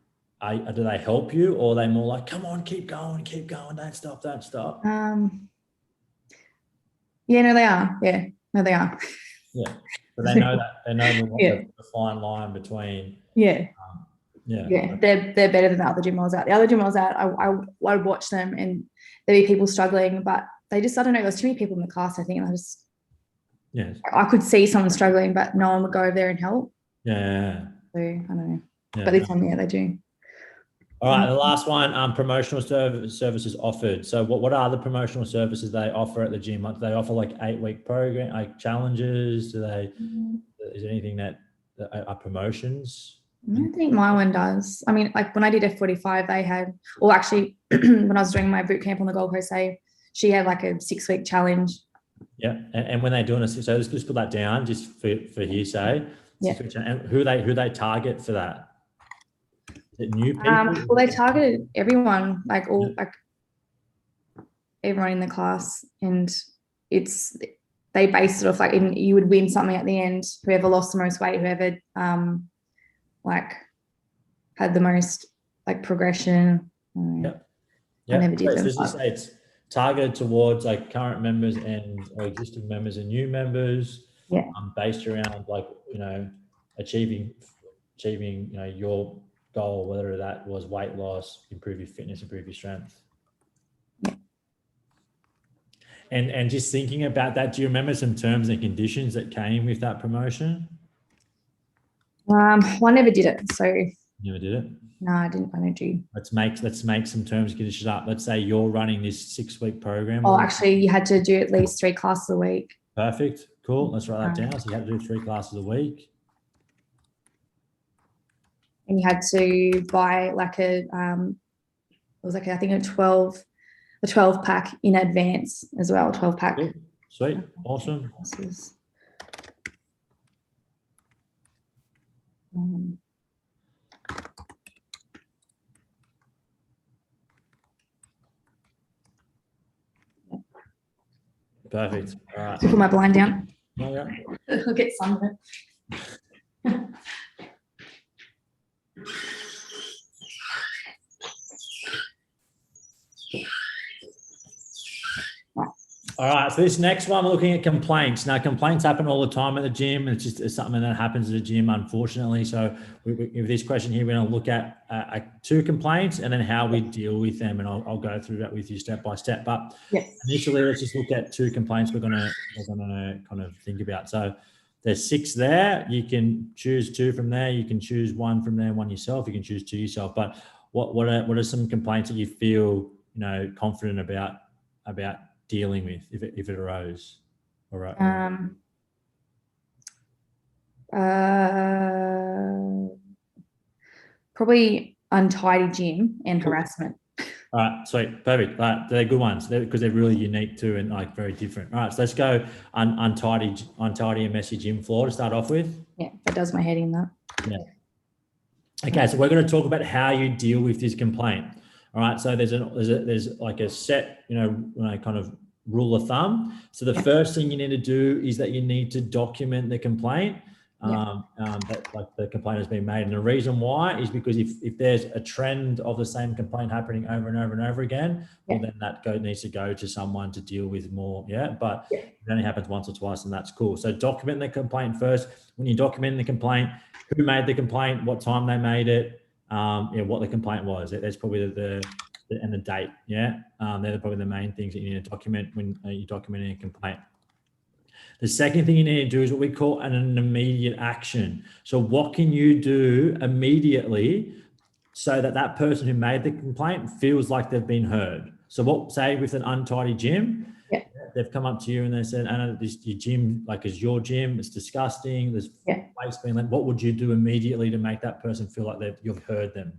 do they help you, or are they more like, come on, keep going, don't stop. Yeah, no, they are. Yeah, no, they are. Yeah, but they know the fine line between. Yeah. Yeah, they're better than the other gym I was at. The other gym I was at, I would watch them and there'd be people struggling, but they just, I don't know, there's too many people in the class, I think, and I could see someone struggling, but no one would go over there and help. Yeah. So I don't know. But this one, they do. All right, the last one, promotional services offered. So what are the promotional services they offer at the gym? Like, do they offer like 8-week program, like challenges? Is there anything that are promotions? I don't think my one does. I mean, like when I did F45, they had, or actually when I was doing my boot camp on the Gold Coast, she had like a 6-week challenge. Yeah, and when they're doing it, so let's just put that down just for hearsay. Yeah. And who they target for that? Is it new people? Well, they targeted everyone, like everyone in the class, and they based it off like you would win something at the end. Whoever lost the most weight, whoever had the most like progression. Yeah. I never did them. So just say it's targeted towards like current members or existing members and new members. Yeah. Based around like achieving your goal, whether that was weight loss, improve your fitness, improve your strength. Yeah. And just thinking about that, do you remember some terms and conditions that came with that promotion? I never did it. So never did it? No, I didn't. I don't do. Let's make some terms and conditions up. Let's say you're running this 6-week program. Oh, actually, you had to do at least 3 classes a week. Perfect. Cool. Let's write that down. So you had to do 3 classes a week. And you had to buy like it was like I think a 12 pack in advance as well. 12 pack. Cool. Sweet. Awesome. Perfect. All right. Put my blind down. Oh, yeah. I'll get some of it. All right, so this next one, we're looking at complaints. Now, complaints happen all the time at the gym. It's something that happens at the gym, unfortunately. So with this question here, we're going to look at 2 complaints and then how we deal with them. And I'll go through that with you step by step. But Yes. initially, let's just look at 2 complaints we're going to kind of think about. So there's 6 there. You can choose 2 from there. You can choose 1 from there, 1 yourself. You can choose 2 yourself. But what are some complaints that you feel confident about dealing with if it arose? All right. Probably untidy gym and harassment. All right, sweet, perfect. They're good ones because they're really unique too and like very different. All right, so let's go untidy and messy gym floor to start off with. Yeah, that does my head in that. Yeah. Okay, so we're going to talk about how you deal with this complaint. All right, so there's like a set, kind of rule of thumb. So the first thing you need to do is that you need to document the complaint that like the complaint has been made. And the reason why is because if there's a trend of the same complaint happening over and over and over again, well, then that needs to go to someone to deal with more. But it only happens once or twice, and that's cool. So document the complaint first. When you document the complaint, who made the complaint, what time they made it, what the complaint was. That's probably and the date. They're probably the main things that you need to document when you're documenting a complaint. The second thing you need to do is what we call an immediate action. So what can you do immediately so that person who made the complaint feels like they've been heard? So say with an untidy gym, they've come up to you and they said, Anna, your gym, is your gym, it's disgusting, there's waste being left. What would you do immediately to make that person feel like you've heard them?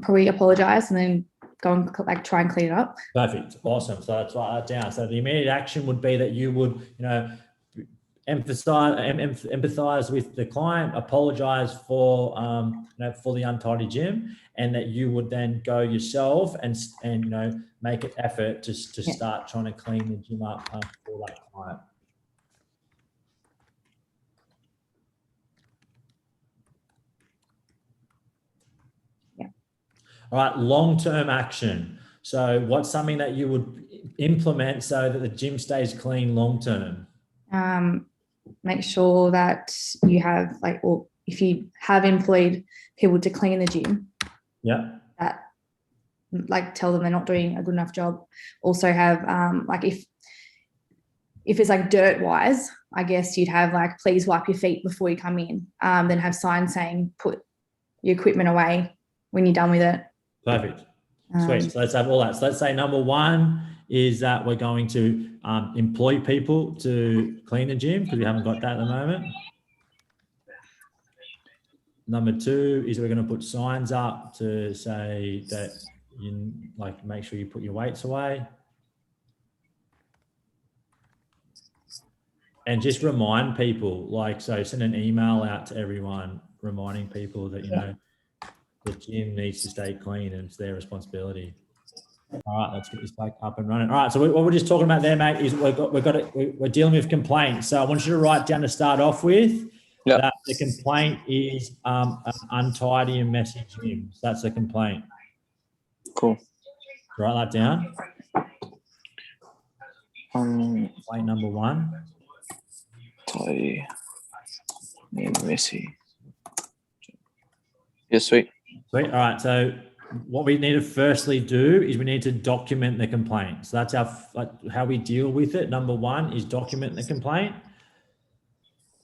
Probably apologize and then go and try and clean it up. Perfect. Awesome. So let's write that down. So the immediate action would be that you would, empathize with the client, apologize for the untidy gym, and that you would then go yourself and make an effort to start trying to clean the gym up for that client. All right, long-term action. So what's something that you would implement so that the gym stays clean long-term? Make sure that you have or if you have employed people to clean the gym, that tell them they're not doing a good enough job. Also have if it's dirt wise, I guess you'd have please wipe your feet before you come in. Then have signs saying put your equipment away when you're done with it. Perfect. Sweet. So let's have all that. So let's say number 1 is that we're going to employ people to clean the gym because we haven't got that at the moment. Number 2 is we're going to put signs up to say that you make sure you put your weights away. And just remind people, so send an email out to everyone reminding people that, the gym needs to stay clean and it's their responsibility. All right, let's get this back up and running. All right, so what we're just talking about there, mate, is we're dealing with complaints. So I want you to write down to start off with that the complaint is an untidy and messy gym. So that's a complaint. Cool. Write that down. Complaint number 1. Tidy and messy. Yeah, sweet. Sweet. All right, so what we need to firstly do is we need to document the complaint. So that's how we deal with it. Number 1 is document the complaint.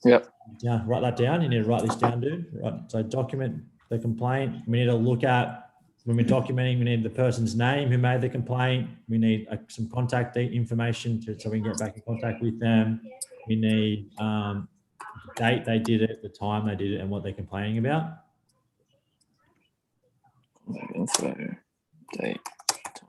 Yep. Yeah, write that down. You need to write this down, dude. Right. So document the complaint. We need to look at, when we're documenting, we need the person's name who made the complaint. We need some contact information so we can get back in contact with them. We need the date they did it, the time they did it, and what they're complaining about. Info, date, time.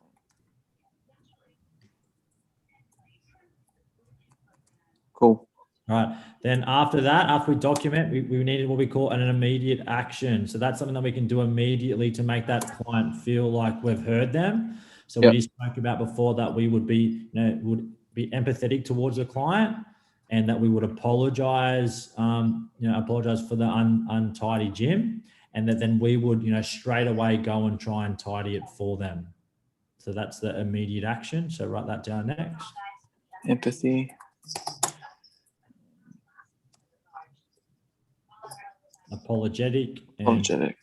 Cool. All right. Then after that, after we document, we needed what we call an immediate action. So that's something that we can do immediately to make that client feel like we've heard them. So we just spoke about before that we would be, would be empathetic towards the client, and that we would apologize, apologize for the untidy gym. And that then we would, straight away go and try and tidy it for them. So that's the immediate action. So write that down next. empathy. Apologetic. And, Apologetic.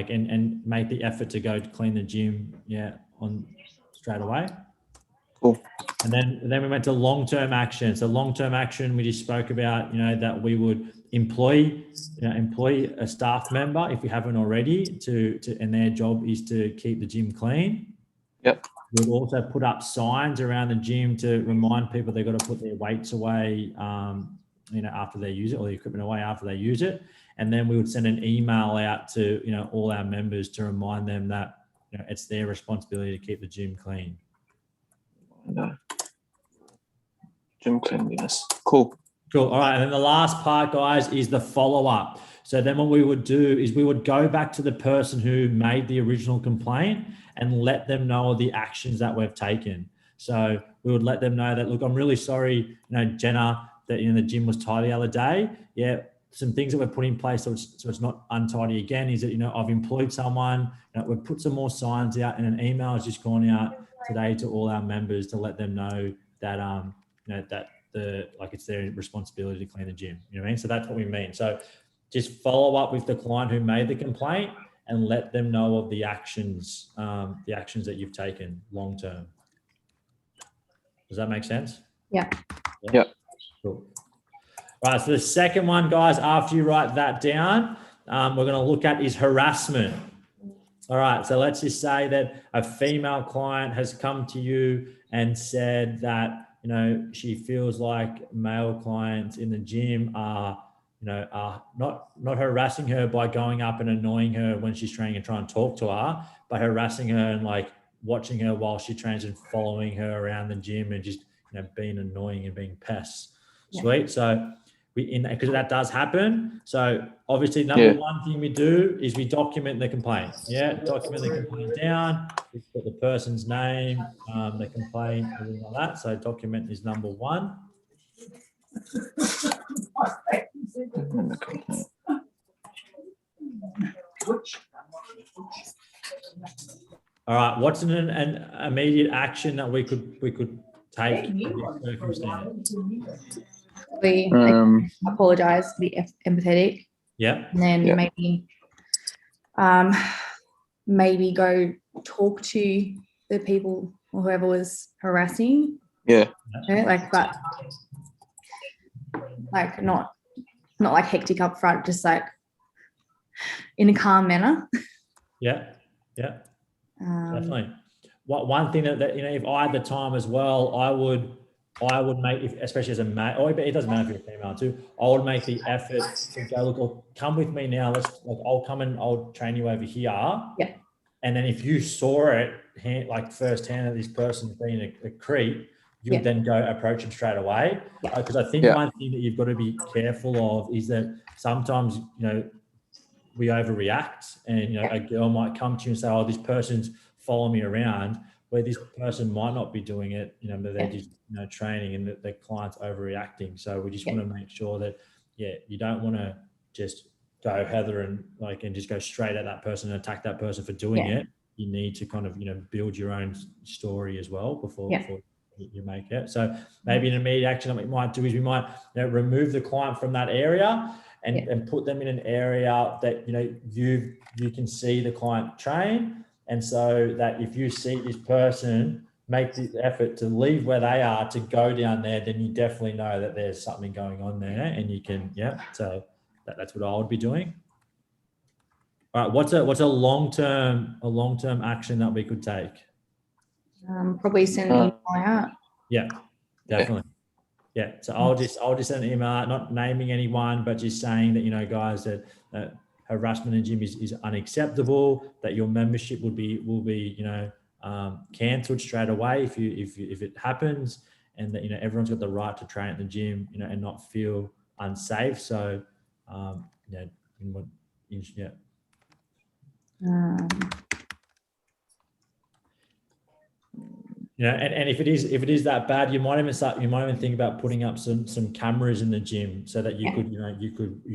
and make the effort to go to clean the gym. Yeah. On straight away. Cool. And then we went to long-term action. So long-term action, we just spoke about, that we would employ a staff member if we haven't already and their job is to keep the gym clean. Yep. We'd also put up signs around the gym to remind people they've got to put their weights away, after they use it, or the equipment away after they use it. And then we would send an email out to, all our members to remind them that, it's their responsibility to keep the gym clean. Gym cleanliness. Cool. Cool. All right. And then the last part, guys, is the follow-up. So then what we would do is we would go back to the person who made the original complaint and let them know the actions that we've taken. So we would let them know that, look, I'm really sorry, Jenna, that the gym was tidy the other day. Yeah. Some things that we've put in place so it's not untidy again is that, I've employed someone, we've put some more signs out, and an email has just gone out today to all our members to let them know that, that it's their responsibility to clean the gym. You know what I mean? So that's what we mean. So just follow up with the client who made the complaint and let them know of the actions that you've taken long term. Does that make sense? Yeah. Yeah. Cool. All right. So the second one, guys, after you write that down, we're going to look at is harassment. All right. So let's just say that a female client has come to you and said that, she feels like male clients in the gym are not harassing her by going up and annoying her when she's training and trying to talk to her, but harassing her and watching her while she trains and following her around the gym and just, being annoying and being pests. Yeah. Sweet. So because that does happen. So obviously number one thing we do is we document the complaint. Yeah. Document the complaint down. We put the person's name, the complaint, everything like that. So document is number one. All right. What's an immediate action that we could take in this circumstance? We apologize, be empathetic. Yeah. And then maybe go talk to the people or whoever was harassing. Yeah. Not hectic up front, just in a calm manner. Yeah. Yeah. Definitely. One thing that if I had the time as well, I would make, especially as a male, or it doesn't matter if you're a female too, I would make the effort to go, look, come with me now. I'll come and I'll train you over here. Yeah. And then if you saw it firsthand that this person's being a creep, you would then go approach them straight away. Because I think one thing that you've got to be careful of is that sometimes, we overreact and, a girl might come to you and say, oh, this person's following me around, where this person might not be doing it, but they're just, training and the client's overreacting. So we just want to make sure that, you don't want to just go Heather and just go straight at that person and attack that person for doing it. You need to kind of, build your own story as well before you make it. So maybe an immediate action that we might do is we might remove the client from that area and put them in an area that, you can see the client train. And so that if you see this person make the effort to leave where they are to go down there, then you definitely know that there's something going on there and you can, so that's what I would be doing. All right. What's a long-term action that we could take? Probably send an email out. Yeah, definitely. Yeah. So I'll just send an email out, not naming anyone, but just saying that, guys, that harassment in gym is unacceptable, that your membership will be cancelled straight away if it happens, and that everyone's got the right to train at the gym and not feel unsafe. So and if it is that bad, you might even think about putting up some cameras in the gym so that you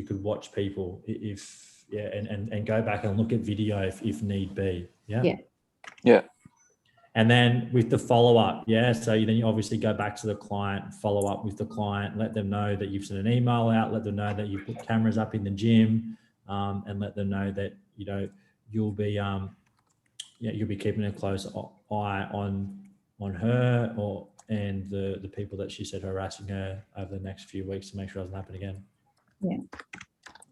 could watch people and go back and look at video if need be. Yeah. And then with the follow-up, yeah, so then you obviously go back to the client, follow up with the client, let them know that you've sent an email out, let them know that you've put cameras up in the gym, and let them know that, you know, you'll be keeping a close eye on her and the people that she said harassing her over the next few weeks to make sure it doesn't happen again.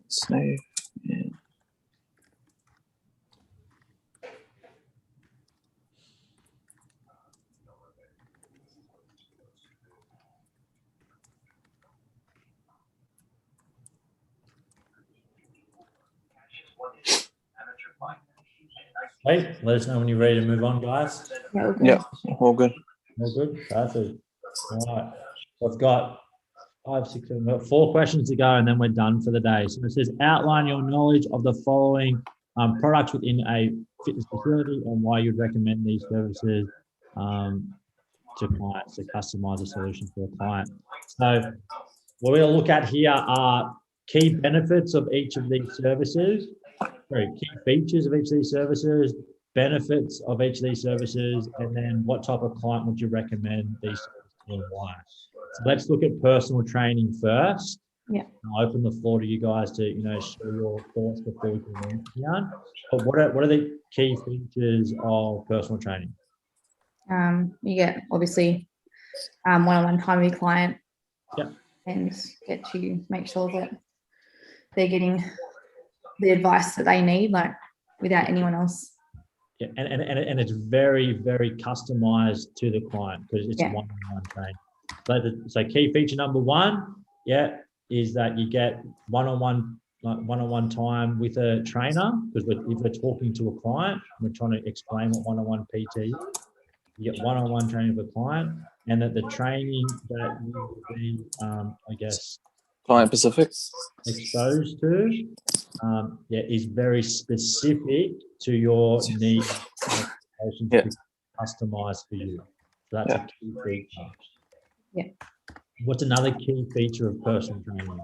Save. Yeah. Hey, let us know when you're ready to move on, guys. Yeah, all good. Yeah, all good. All good. Perfect. All right. I've got 5, 6, 7, we've got 4 questions to go, and then we're done for the day. So it says, outline your knowledge of the following products within a fitness facility and why you'd recommend these services to clients to customize a solution for a client. So what we're going to look at here are key benefits of each of these services, key features of each of these services, benefits of each of these services, and then what type of client would you recommend these services to and why. So let's look at personal training first. Yeah. I'll open the floor to you guys to, you know, share your thoughts before we go on. But what are the key features of personal training? You get obviously one-on-one time with your client. Yep. And get to make sure that they're getting the advice that they need, like without anyone else. Yeah, and it's very, very customized to the client because it's one-on-one training. So key feature number 1, is that you get one-on-one time with a trainer, because if we're talking to a client, we're trying to explain what one-on-one PT is. You get one-on-one training with a client, and that the training that you will be, Client specific. exposed to, is very specific to your needs, customized for you. So that's a key feature. Yeah. What's another key feature of personal training?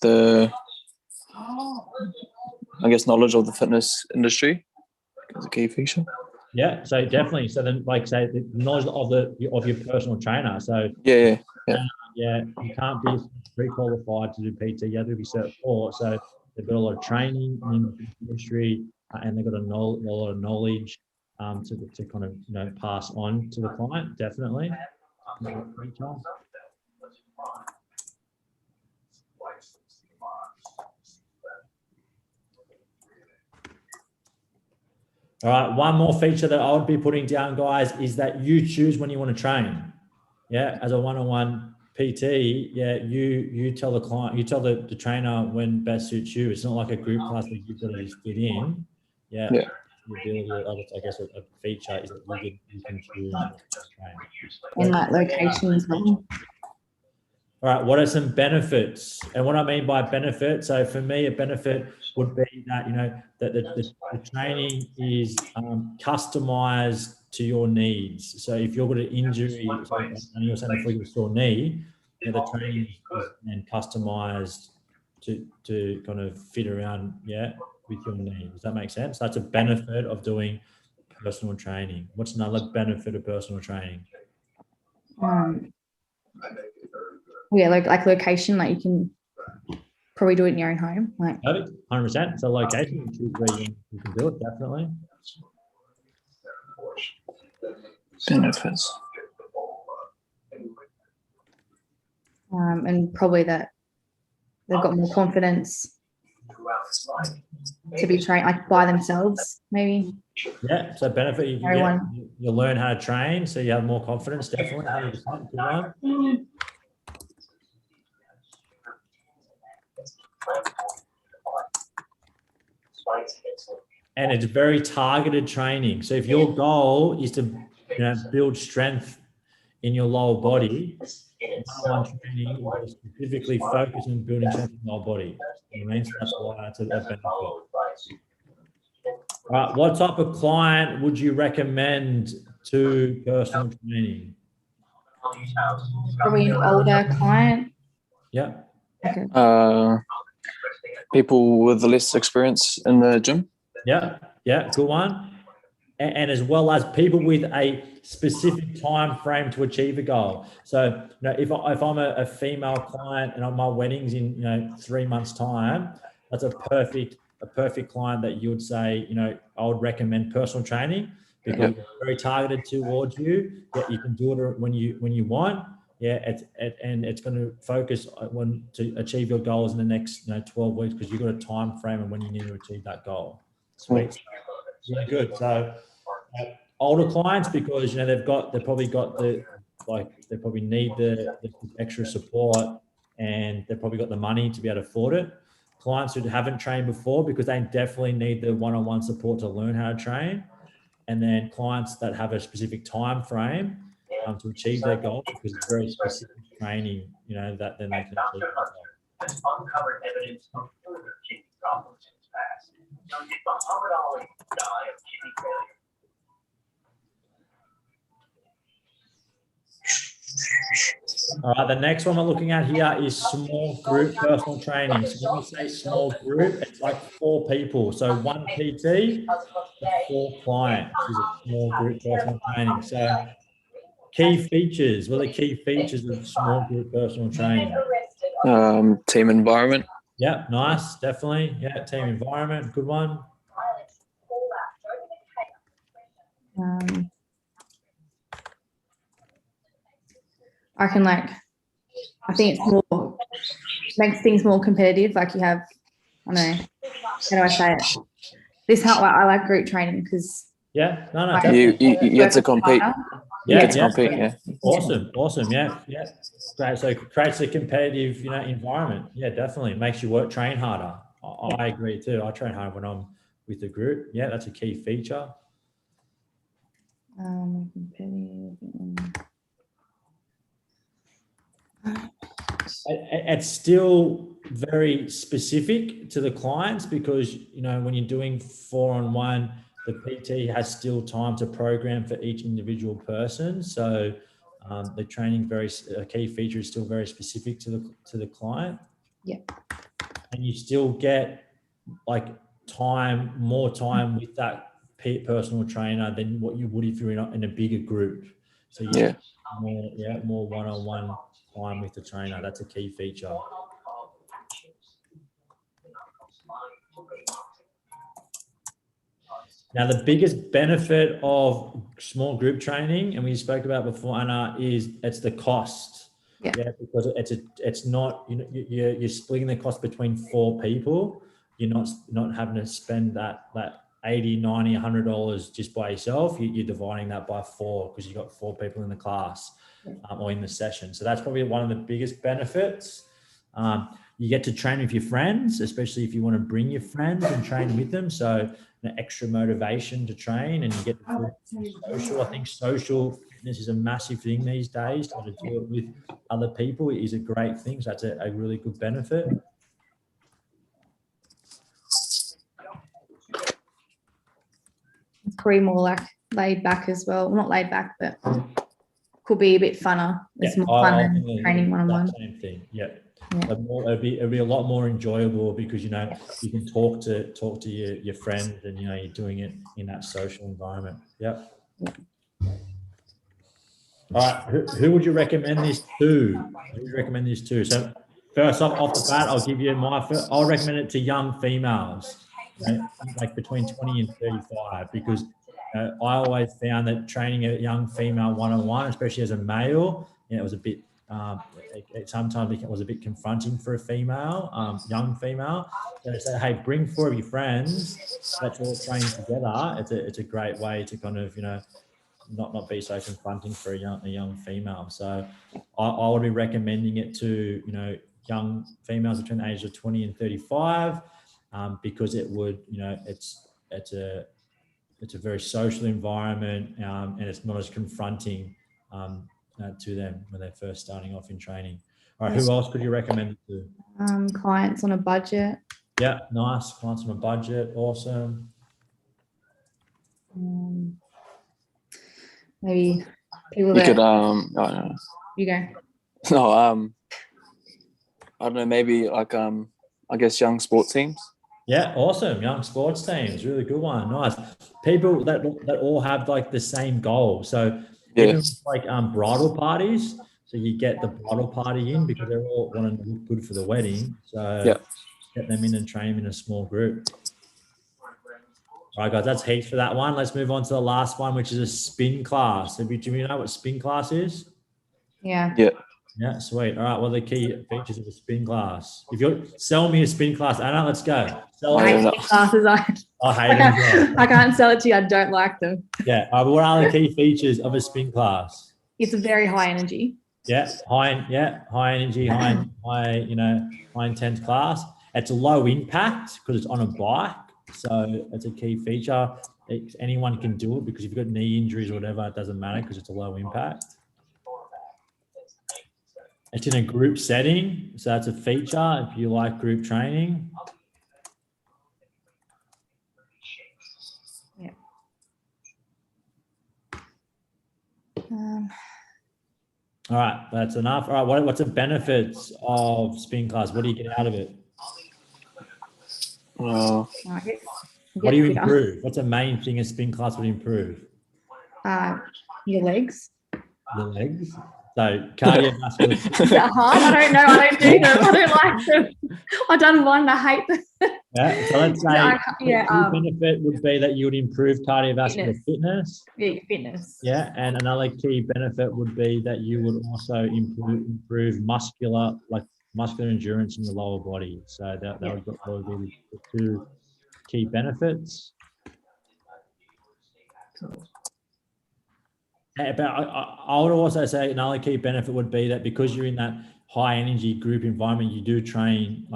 The knowledge of the fitness industry is a key feature. Yeah, so definitely. So then, like say, the knowledge of your personal trainer. So Yeah, you can't be pre-qualified to do PT. You have to be Cert 4. So they've got a lot of training in the industry, and they've got a lot of knowledge to kind of, you know, pass on to the client. Definitely. All right, one more feature that I would be putting down, guys, is that you choose when you want to train. Yeah, as a one-on-one PT, you tell the client, you tell the trainer when best suits you. It's not like a group class that you've got to just fit in. Yeah. The ability, I guess, a feature is that you can choose when to train. And like location as well. All right, what are some benefits? And what I mean by benefit, so for me, a benefit would be that, you know, that the training is customized to your needs. So if you've got an injury, and you're saying if you have a sore knee, the training is then customized to kind of fit around, with your needs. Does that make sense? That's a benefit of doing personal training. What's another benefit of personal training? Like location, like you can probably do it in your own home. Like 100%. So location, you choose where you can do it, definitely. Benefits. And probably that they've got more confidence to be trained like by themselves, maybe. Yeah, so benefit, you learn how to train, so you have more confidence, definitely, 100%. And it's very targeted training. So if your goal is to, you know, build strength in your lower body, one-on-one training will specifically focus on building strength in the lower body. You know what I mean? So that's why it's a benefit. All right, what type of client would you recommend to personal training? Probably an older client. Yeah. Okay. people with less experience in the gym. Yeah, good one. And as well as people with a specific time frame to achieve a goal. So, if I'm a female client and my wedding's in 3 months' time, that's a perfect client that you would say, I would recommend personal training because it's very targeted towards you. Yeah, you can do it when you want. Yeah, and it's going to focus on to achieve your goals in the next 12 weeks because you've got a time frame and when you need to achieve that goal. Sweet. Yeah, good. So older clients, because they probably need the extra support and they've probably got the money to be able to afford it. Clients who haven't trained before, because they definitely need the one-on-one support to learn how to train. And then clients that have a specific time frame to achieve their goal, because it's very specific training, that then they can achieve their goal. Has uncovered evidence of further kidney problems in his past. So did Muhammad Ali die of kidney failure? All right, the next one we're looking at here is small group personal training. So when we say small group, it's like 4 people. So 1 PT, 4 clients is a small group personal training. So key features, what are the key features of small group personal training? Team environment. Yeah, nice, definitely. Yeah, team environment, good one. I think it's more, makes things more competitive. Like you have, I don't know, how do I say it? I like group training because Yeah, no, You definitely. get to compete. Yeah, Awesome. Yeah. Great. So it creates a competitive, environment. Yeah, definitely. It makes you train harder. I agree too. I train harder when I'm with the group. Yeah, that's a key feature. It's still very specific to the clients because, when you're doing 4-on-1, the PT has still time to program for each individual person. So the training a key feature is still very specific to the client. Yeah. And you still get more time with that personal trainer than what you would if you're in a bigger group. So you get more one-on-one time with the trainer. That's a key feature. Now, the biggest benefit of small group training, and we spoke about before, Anna, is it's the cost. Yeah. Because it's not, you're splitting the cost between 4 people. You're not having to spend that $80, $90, $100 just by yourself. You're dividing that by 4 because you've got 4 people in the class or in the session. So that's probably one of the biggest benefits. You get to train with your friends, especially if you want to bring your friends and train with them. So extra motivation to train, and you get social. I think social fitness is a massive thing these days. So to do it with other people is a great thing. So that's a really good benefit. It's probably more laid back as well. Not laid back, but could be a bit funner. It's more fun than training one-on-one. Same thing. Yeah. It'll be a lot more enjoyable because you can talk to your friends and you're doing it in that social environment. Yeah. All right, who would you recommend this to? So first off the bat, I'll give you I'll recommend it to young females, between 20 and 35, because I always found that training a young female one-on-one, especially as a male, it was a bit sometimes it was a bit confronting for a young female. So say, hey, bring 4 of your friends. Let's all train together. It's a great way to kind of not be so confronting for a young female. So I would be recommending it to young females between the ages of 20 and 35 because it would it's a very social environment and it's not as confronting to them when they're first starting off in training. All right, who else could you recommend it to? Clients on a budget. Yeah, nice. Clients on a budget. Awesome. Maybe people You that could no, you go. no I don't know, maybe like I guess, young sport teams. Yeah, awesome. Young sports teams, really good one. Nice. People that all have like the same goal. So Yeah. even like bridal parties, so you get the bridal party in because they're all wanting to look good for the wedding. So Yeah. get them in and train them in a small group. All right, guys, that's heaps for that one. Let's move on to the last one, which is a spin class. Do you know what spin class is? Yeah. Yeah. Yeah, sweet. All right, what are the key features of a spin class? If you're sell me a spin class, Anna, let's go. Sell I it. hate spin classes. I hate them as well. I can't sell it to you. I don't like them. Yeah. All right, but what are the key features of a spin class? It's very high energy. Yeah, high energy, high intense class. It's a low impact because it's on a bike, so it's a key feature. Anyone can do it because if you've got knee injuries or whatever, it doesn't matter because it's a low impact. It's in a group setting, so that's a feature if you like group training. Yeah. All right, that's enough. All right, what's the benefits of spin class? What do you get out of it? Uh, What do you improve? What's the main thing a spin class would improve? Your legs. The legs. So cardiovascular. Is that hard? I don't know. I don't do them. I don't like them. I've done one. I hate them. Yeah. So let's say Yeah, the benefit would be that you would improve cardiovascular fitness. Yeah, your fitness. Yeah, and another key benefit would be that you would also improve muscular endurance in the lower body. So that would probably be the two key benefits. But I would also say another key benefit would be that because you're in that high energy group environment, you do train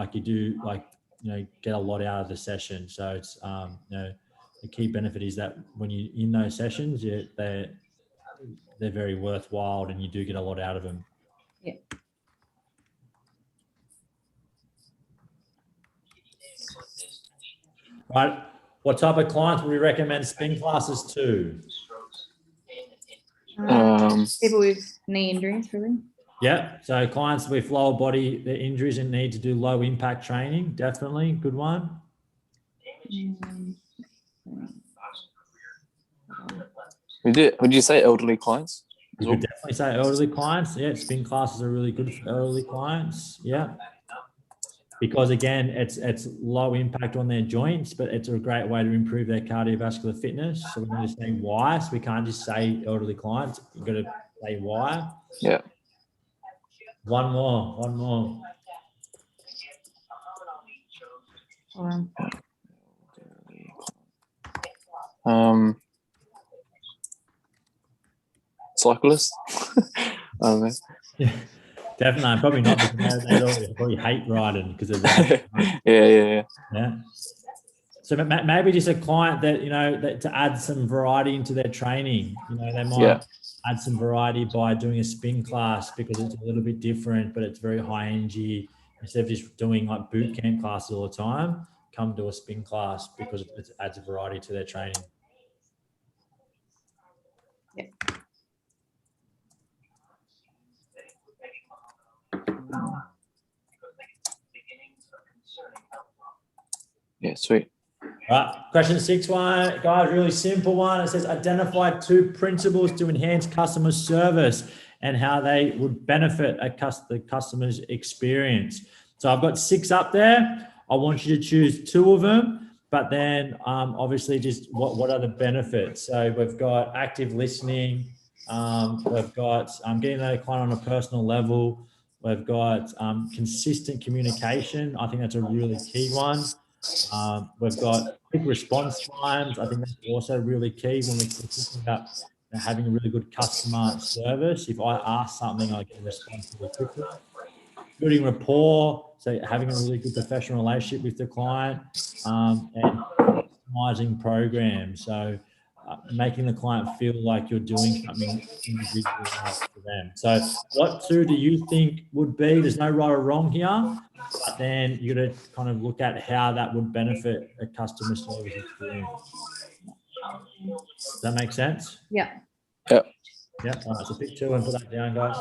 get a lot out of the session. So it's the key benefit is that when you're in those sessions, they're very worthwhile and you do get a lot out of them. Yeah. Right. What type of clients would we recommend spin classes to? People with knee injuries, really. Yeah. So clients with lower body injuries and need to do low impact training, definitely good one. Would you say elderly clients? You could definitely say elderly clients. Yeah, spin classes are really good for elderly clients. Yeah. Because again, it's low impact on their joints, but it's a great way to improve their cardiovascular fitness. So we're going to say why. So we can't just say elderly clients. You've got to say why. Yeah. One more. Cyclists. I don't know. Yeah, definitely. Probably not because they probably hate riding because of that. Yeah. So maybe just a client that to add some variety into their training. They might add some variety by doing a spin class because it's a little bit different, but it's very high energy. Instead of just doing like boot camp classes all the time, come to a spin class because it adds a variety to their training. Yeah. Yeah, sweet. All right, question 6 one, guys, really simple one. It says identify 2 principles to enhance customer service and how they would benefit the customer's experience. So I've got 6 up there. I want you to choose 2 of them, but then obviously just what are the benefits? So we've got active listening. We've got getting the client on a personal level. We've got consistent communication. I think that's a really key one. We've got quick response times. I think that's also really key when we're thinking about having a really good customer service. If I ask something, I get a response really quickly. Building rapport, so having a really good professional relationship with the client, and customizing programs. So making the client feel like you're doing something individual for them. So what 2 do you think would be? There's no right or wrong here, but then you got to kind of look at how that would benefit a customer service experience. Does that make sense? Yeah. Yeah. Yeah. All right, so pick 2 and put that down, guys.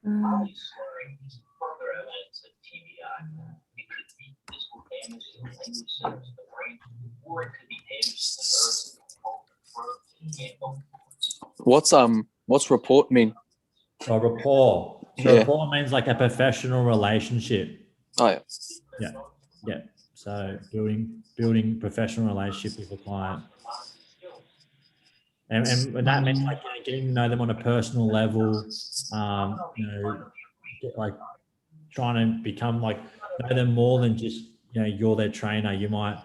Um, Slurring is further evidence of TBI. It could be physical damage to the language centers of the brain, or it could be damage to the nerves that control the throat and vocal cords. What's report mean? So rapport. So Yeah. rapport means like a professional relationship. Oh yeah. Yeah. So building professional relationship with a client. And that means like getting to know them on a personal level, like trying to become like know them more than just, you're their trainer. You might,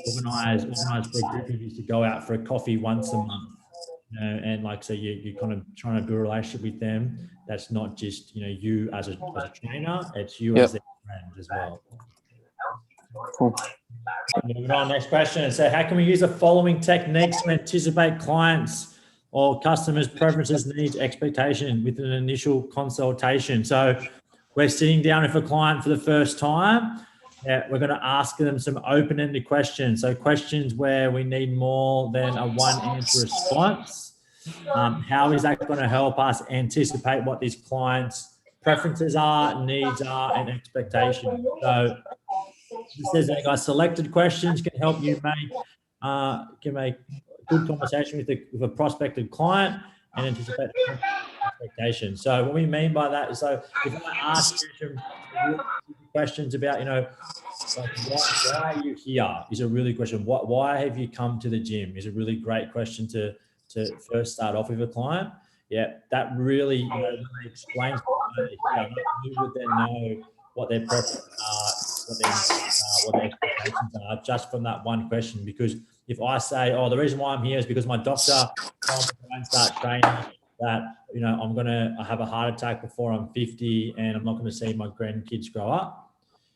organize for a group of you to go out for a coffee once a month, and like, so you kind of trying to build a relationship with them. That's not just, you as a trainer, it's you as their friend as well. Cool. Moving on, next question. So how can we use the following techniques to anticipate clients or customers' preferences, needs, expectation with an initial consultation? So we're sitting down with a client for the first time. Yeah, we're going to ask them some open-ended questions. So questions where we need more than a one-answer response. How is that going to help us anticipate what these clients' preferences are, needs are, and expectations? So it says that, guys, selected questions can help you make good conversation with a prospective client and anticipate expectations. So what we mean by that is, so if I ask you some questions about, like why are you here is a really question. Why have you come to the gym is a really great question to first start off with a client. Yeah, that really explains who would then know what their preferences are, what their expectations are, just from that one question. Because if I say, oh, the reason why I'm here is because my doctor told me to start training, that I have a heart attack before I'm 50 and I'm not going to see my grandkids grow up.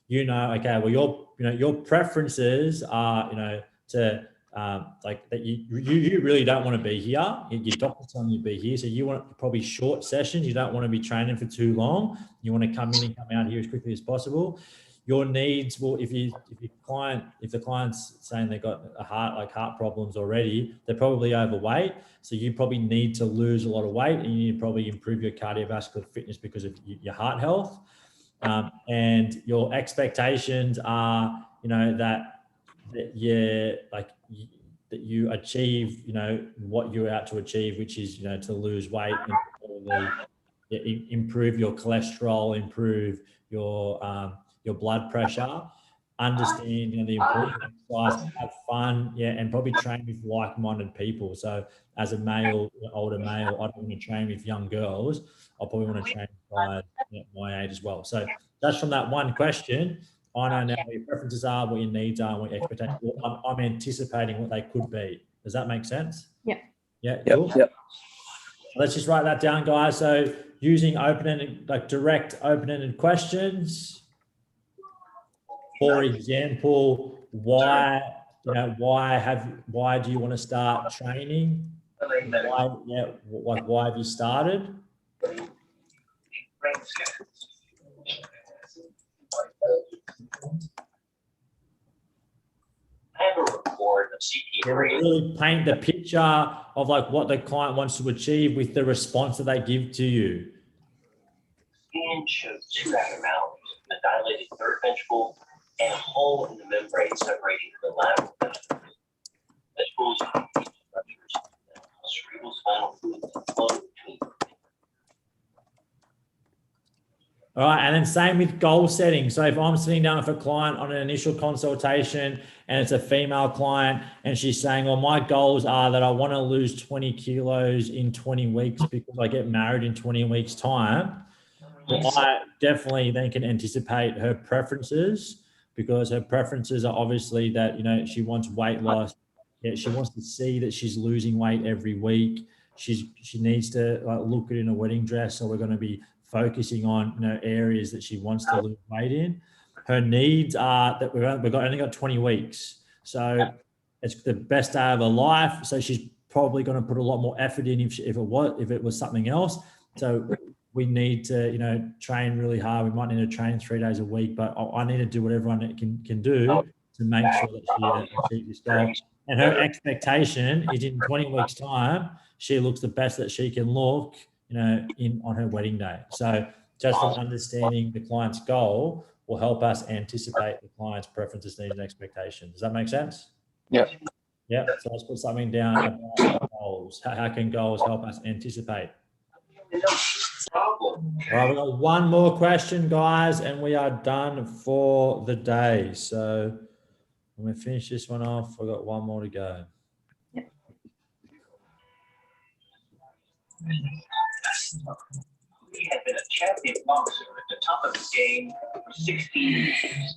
Okay, well, your preferences are, to like that you really don't want to be here. Your doctor's telling you to be here, so you want probably short sessions. You don't want to be training for too long. You want to come in and come out here as quickly as possible. Your needs will, if the client's saying they've got heart problems already, they're probably overweight. So you probably need to lose a lot of weight, and you need to probably improve your cardiovascular fitness because of your heart health. And your expectations are, that you achieve, what you're out to achieve, which is, to lose weight and probably improve your cholesterol, improve your blood pressure, understand, the importance of exercise, have fun, and probably train with like-minded people. So as a male, older male, I don't want to train with young girls. I probably want to train with guys my age as well. So just from that one question, I know now what your preferences are, what your needs are, what your expectations are. I'm anticipating what they could be. Does that make sense? Yeah. Yeah, cool. Yep. Let's just write that down, guys. So using direct open-ended questions. For example, why do you want to start training? Why have you started? I have a report of CP rating. Really paint the picture of what the client wants to achieve with the response that they give to you. Scan shows 2 abnormalities, a dilated third ventricle and a hole in the membrane separating the lateral ventricles. Ventricles, structures, cerebral spinal fluid flow between. All right, and then same with goal setting. So if I'm sitting down with a client on an initial consultation and it's a female client and she's saying, well, my goals are that I want to lose 20 kilos in 20 weeks because I get married in 20 weeks time. Well, I definitely then can anticipate her preferences, because her preferences are obviously that, she wants weight loss. Yeah, she wants to see that she's losing weight every week. She needs to look good in a wedding dress. So we're going to be focusing on areas that she wants to lose weight in. Her needs are that we've only got 20 weeks, so it's the best day of her life. So she's probably going to put a lot more effort in if it was something else. So we need to train really hard. We might need to train 3 days a week, but I need to do what everyone can do to make sure that she achieves this goal. And her expectation is in 20 weeks' time, she looks the best that she can look, on her wedding day. So just from understanding the client's goal will help us anticipate the client's preferences, needs, and expectations. Does that make sense? Yeah. Yeah. So let's put something down about goals. How can goals help us anticipate? All right, we've got one more question, guys, and we are done for the day. So I'm going to finish this one off. I've got one more to go. He had been a champion boxer at the top of his game for 16 years.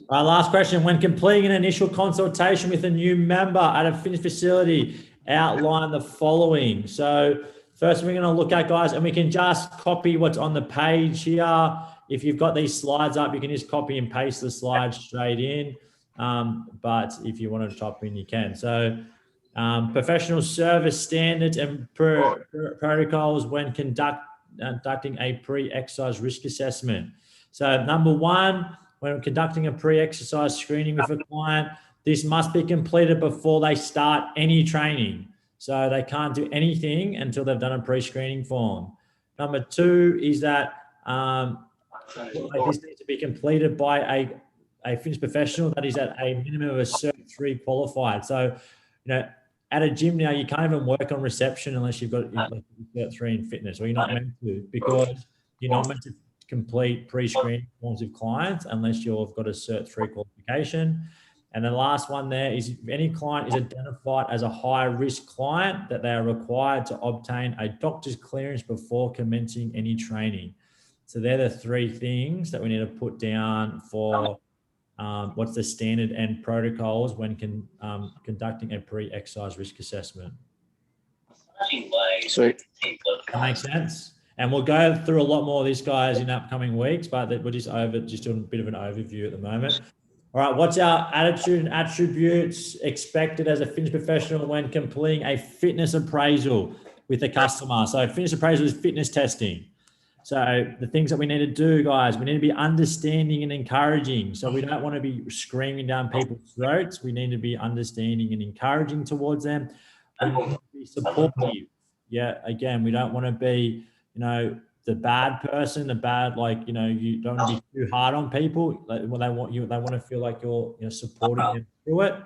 All right, last question. When completing an initial consultation with a new member at a fitness facility, outline the following. So first we're going to look at, guys, and we can just copy what's on the page here. If you've got these slides up, you can just copy and paste the slides straight in. But if you want to type in, you can. So professional service standards and protocols when conducting a pre-exercise risk assessment. So number one, when conducting a pre-exercise screening with a client, this must be completed before they start any training. So they can't do anything until they've done a pre-screening form. Number two is that this needs to be completed by a fitness professional that is at a minimum of a Cert 3 qualified. So, at a gym now, you can't even work on reception unless you've got Cert 3 in fitness, or you're not meant to, because you're not meant to complete pre-screening forms with clients unless you've got a Cert 3 qualification. And the last one there is if any client is identified as a high-risk client, that they are required to obtain a doctor's clearance before commencing any training. So they're the three things that we need to put down for what's the standard and protocols when conducting a pre-exercise risk assessment. Sweet. That makes sense. And we'll go through a lot more of these, guys, in upcoming weeks, but we're just doing a bit of an overview at the moment. All right, what's our attitude and attributes expected as a fitness professional when completing a fitness appraisal with a customer? So fitness appraisal is fitness testing. So the things that we need to do, guys, we need to be understanding and encouraging. So we don't want to be screaming down people's throats. We need to be understanding and encouraging towards them. We need to be supportive. Yeah, again, we don't want to be, the bad person, you don't want to be too hard on people. They want to feel like you're supporting them through it.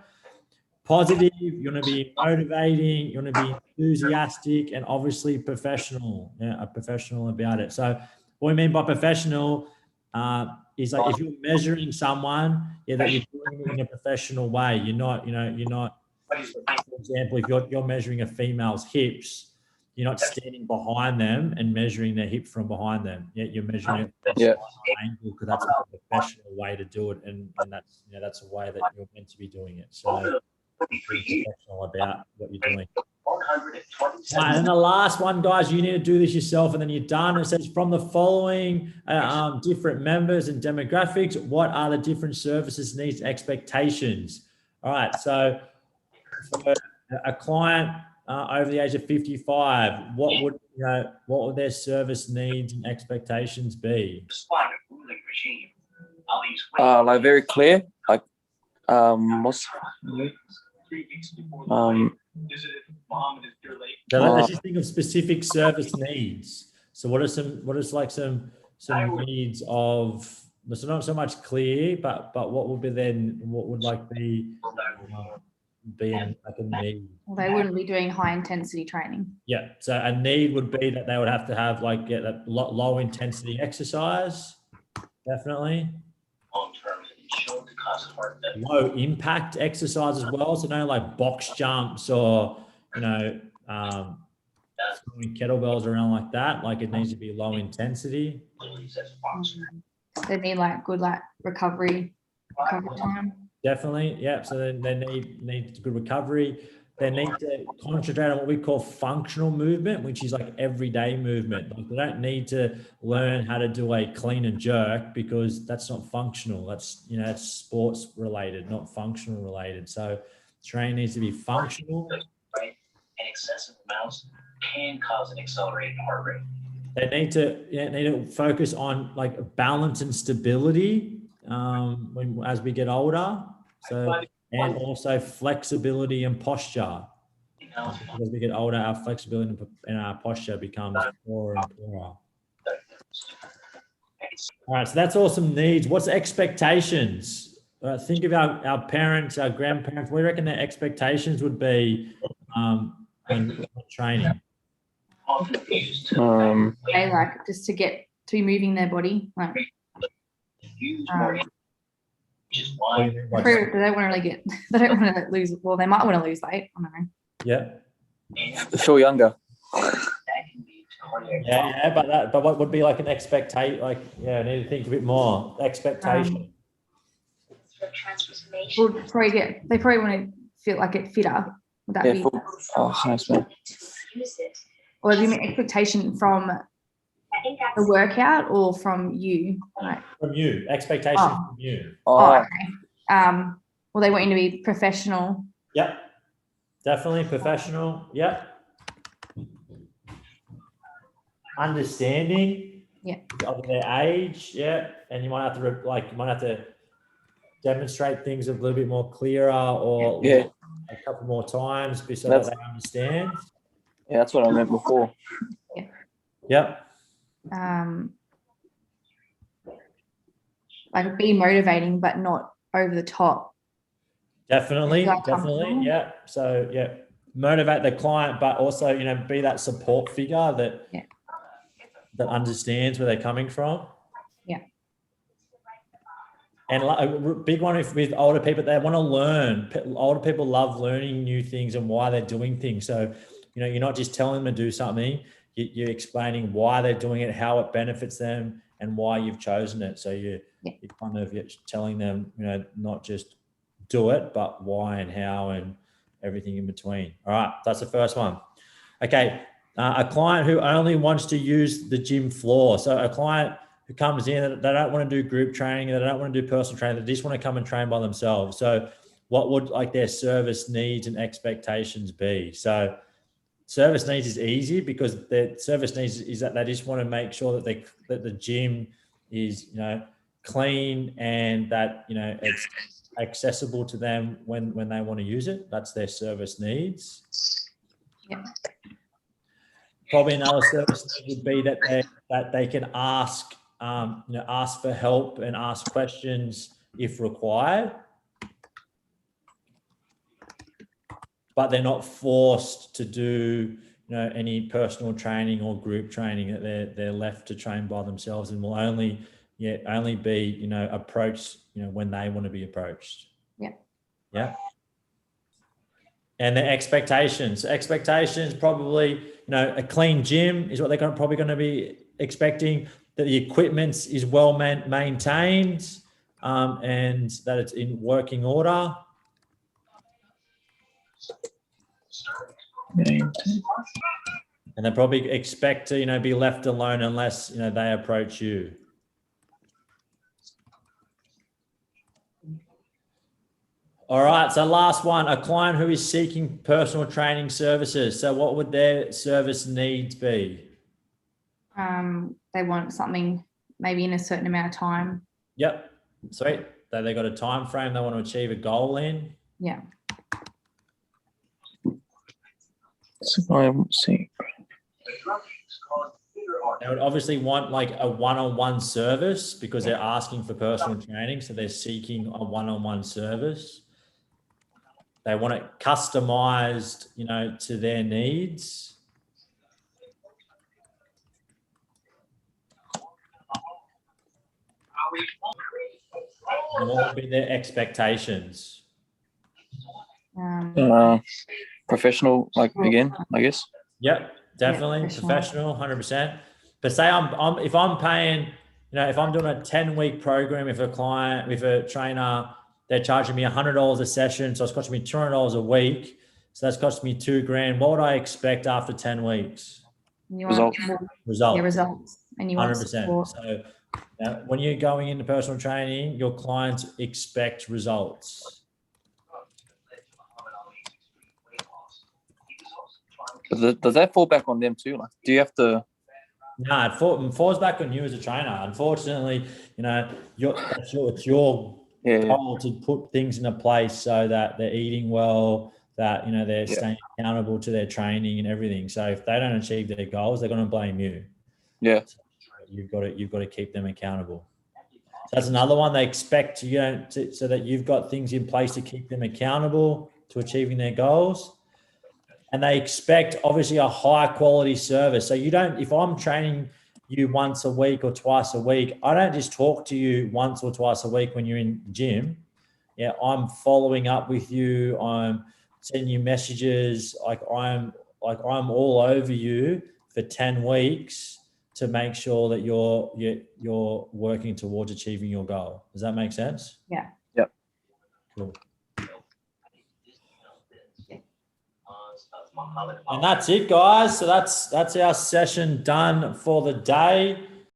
Positive, you want to be motivating, you want to be enthusiastic, and obviously professional, a professional about it. So what we mean by professional is like if you're measuring someone, that you're doing it in a professional way. You're not, for example, if you're measuring a female's hips, you're not standing behind them and measuring their hip from behind them. You're measuring it from an angle, because that's a professional way to do it, and that's a way that you're meant to be doing it. So be professional about what you're doing. And the last one, guys, you need to do this yourself, and then you're done. It says from the following different members and demographics, what are the different services, needs, expectations? All right, so for a client over the age of 55, what would their service needs and expectations be? Like very clear, like So let's just think of specific service needs. So what are some needs of, so not so much clear, but what would be then, what would be like a need? Well, they wouldn't be doing high intensity training. Yeah. So a need would be that they would have to have that low intensity exercise. Definitely. Low impact exercise as well. So no box jumps or, throwing kettlebells around like that. It needs to be low intensity. They need good recovery time. Definitely. Yeah. So then they need good recovery. They need to concentrate on what we call functional movement, which is everyday movement. They don't need to learn how to do a clean and jerk, because that's not functional. That's, it's sports related, not functional related. So training needs to be functional. And excessive amounts can cause an accelerated heart rate. They need to focus on balance and stability as we get older. So and also flexibility and posture. As we get older, our flexibility and our posture becomes poorer and poorer. All right, so that's awesome needs. What's expectations? Think of our parents, our grandparents. What do you reckon their expectations would be when training? They like just to be moving their body. Like, What do you mean by they don't want to really get. They don't want to lose. Well, they might want to lose weight. I don't know. Yeah. Feel younger. Yeah, but what would be like an expectation? Like, I need to think a bit more. Expectation. Well, they probably want to feel like it fitter. Would that be? Oh, nice man. Or do you mean expectation from the workout or from you? Like, From you, expectation from you. okay. Well, they want you to be professional. Yep. Definitely professional. Yep. Understanding. Yeah. Of their age. Yeah. And you might have to demonstrate things a little bit more clearer or a couple more times so that they understand. Yeah, that's what I meant before. Yep. Like be motivating, but not over the top. Definitely. Feel comfortable. Yeah. So motivate the client, but also, be that support figure that understands where they're coming from. Yeah. And a big one with older people, they want to learn. Older people love learning new things and why they're doing things. So, you're not just telling them to do something, you're explaining why they're doing it, how it benefits them, and why you've chosen it. So you're kind of telling them, not just do it, but why and how and everything in between. All right, that's the first one. Okay, a client who only wants to use the gym floor. So a client who comes in, they don't want to do group training, they don't want to do personal training, they just want to come and train by themselves. So what would their service needs and expectations be? So service needs is easy because their service needs is that they just want to make sure that the gym is clean and that it's accessible to them when they want to use it. That's their service needs. Yeah. Probably another service need would be that they can ask for help and ask questions if required. But they're not forced to do, any personal training or group training. That they're left to train by themselves and will only be, approached, when they want to be approached. Yeah. Yeah. And their expectations probably, a clean gym is what they're probably going to be expecting. That the equipment is well maintained, and that it's in working order. And they probably expect to, be left alone unless, they approach you. All right. So last one, a client who is seeking personal training services. So what would their service needs be? They want something maybe in a certain amount of time. Yep. Sweet. They got a time frame they want to achieve a goal in. Yeah. I won't see. They would obviously want like a one-on-one service because they're asking for personal training. So they're seeking a one-on-one service. They want it customized, to their needs. And what would be their expectations? Professional, again, I guess. Yep, definitely professional, 100%. But say if I'm paying, if I'm doing a 10-week program with a client, with a trainer, they're charging me $100 a session, so it's costing me $200 a week. So that's costing me $2,000. What would I expect after 10 weeks? Results. Yeah, results. And you want 100%. support. So when you're going into personal training, your clients expect results. Does that fall back on them too? Do you have to? No, it falls back on you as a trainer. Unfortunately, it's Yeah. goal to put things into place so that they're eating well, that, you know, they're Yeah. staying accountable to their training and everything. So if they don't achieve their goals, they're going to blame you. Yeah. You've got to keep them accountable. So that's another one. They expect you know so that you've got things in place to keep them accountable to achieving their goals, and they expect obviously a high quality service. So you don't. If I'm training you once a week or twice a week, I don't just talk to you once or twice a week when you're in the gym. Yeah, I'm following up with you. I'm sending you messages. I'm all over you for 10 weeks to make sure that you're working towards achieving your goal. Does that make sense? Yeah. Yep. Cool. And that's it, guys. So that's our session done for the day.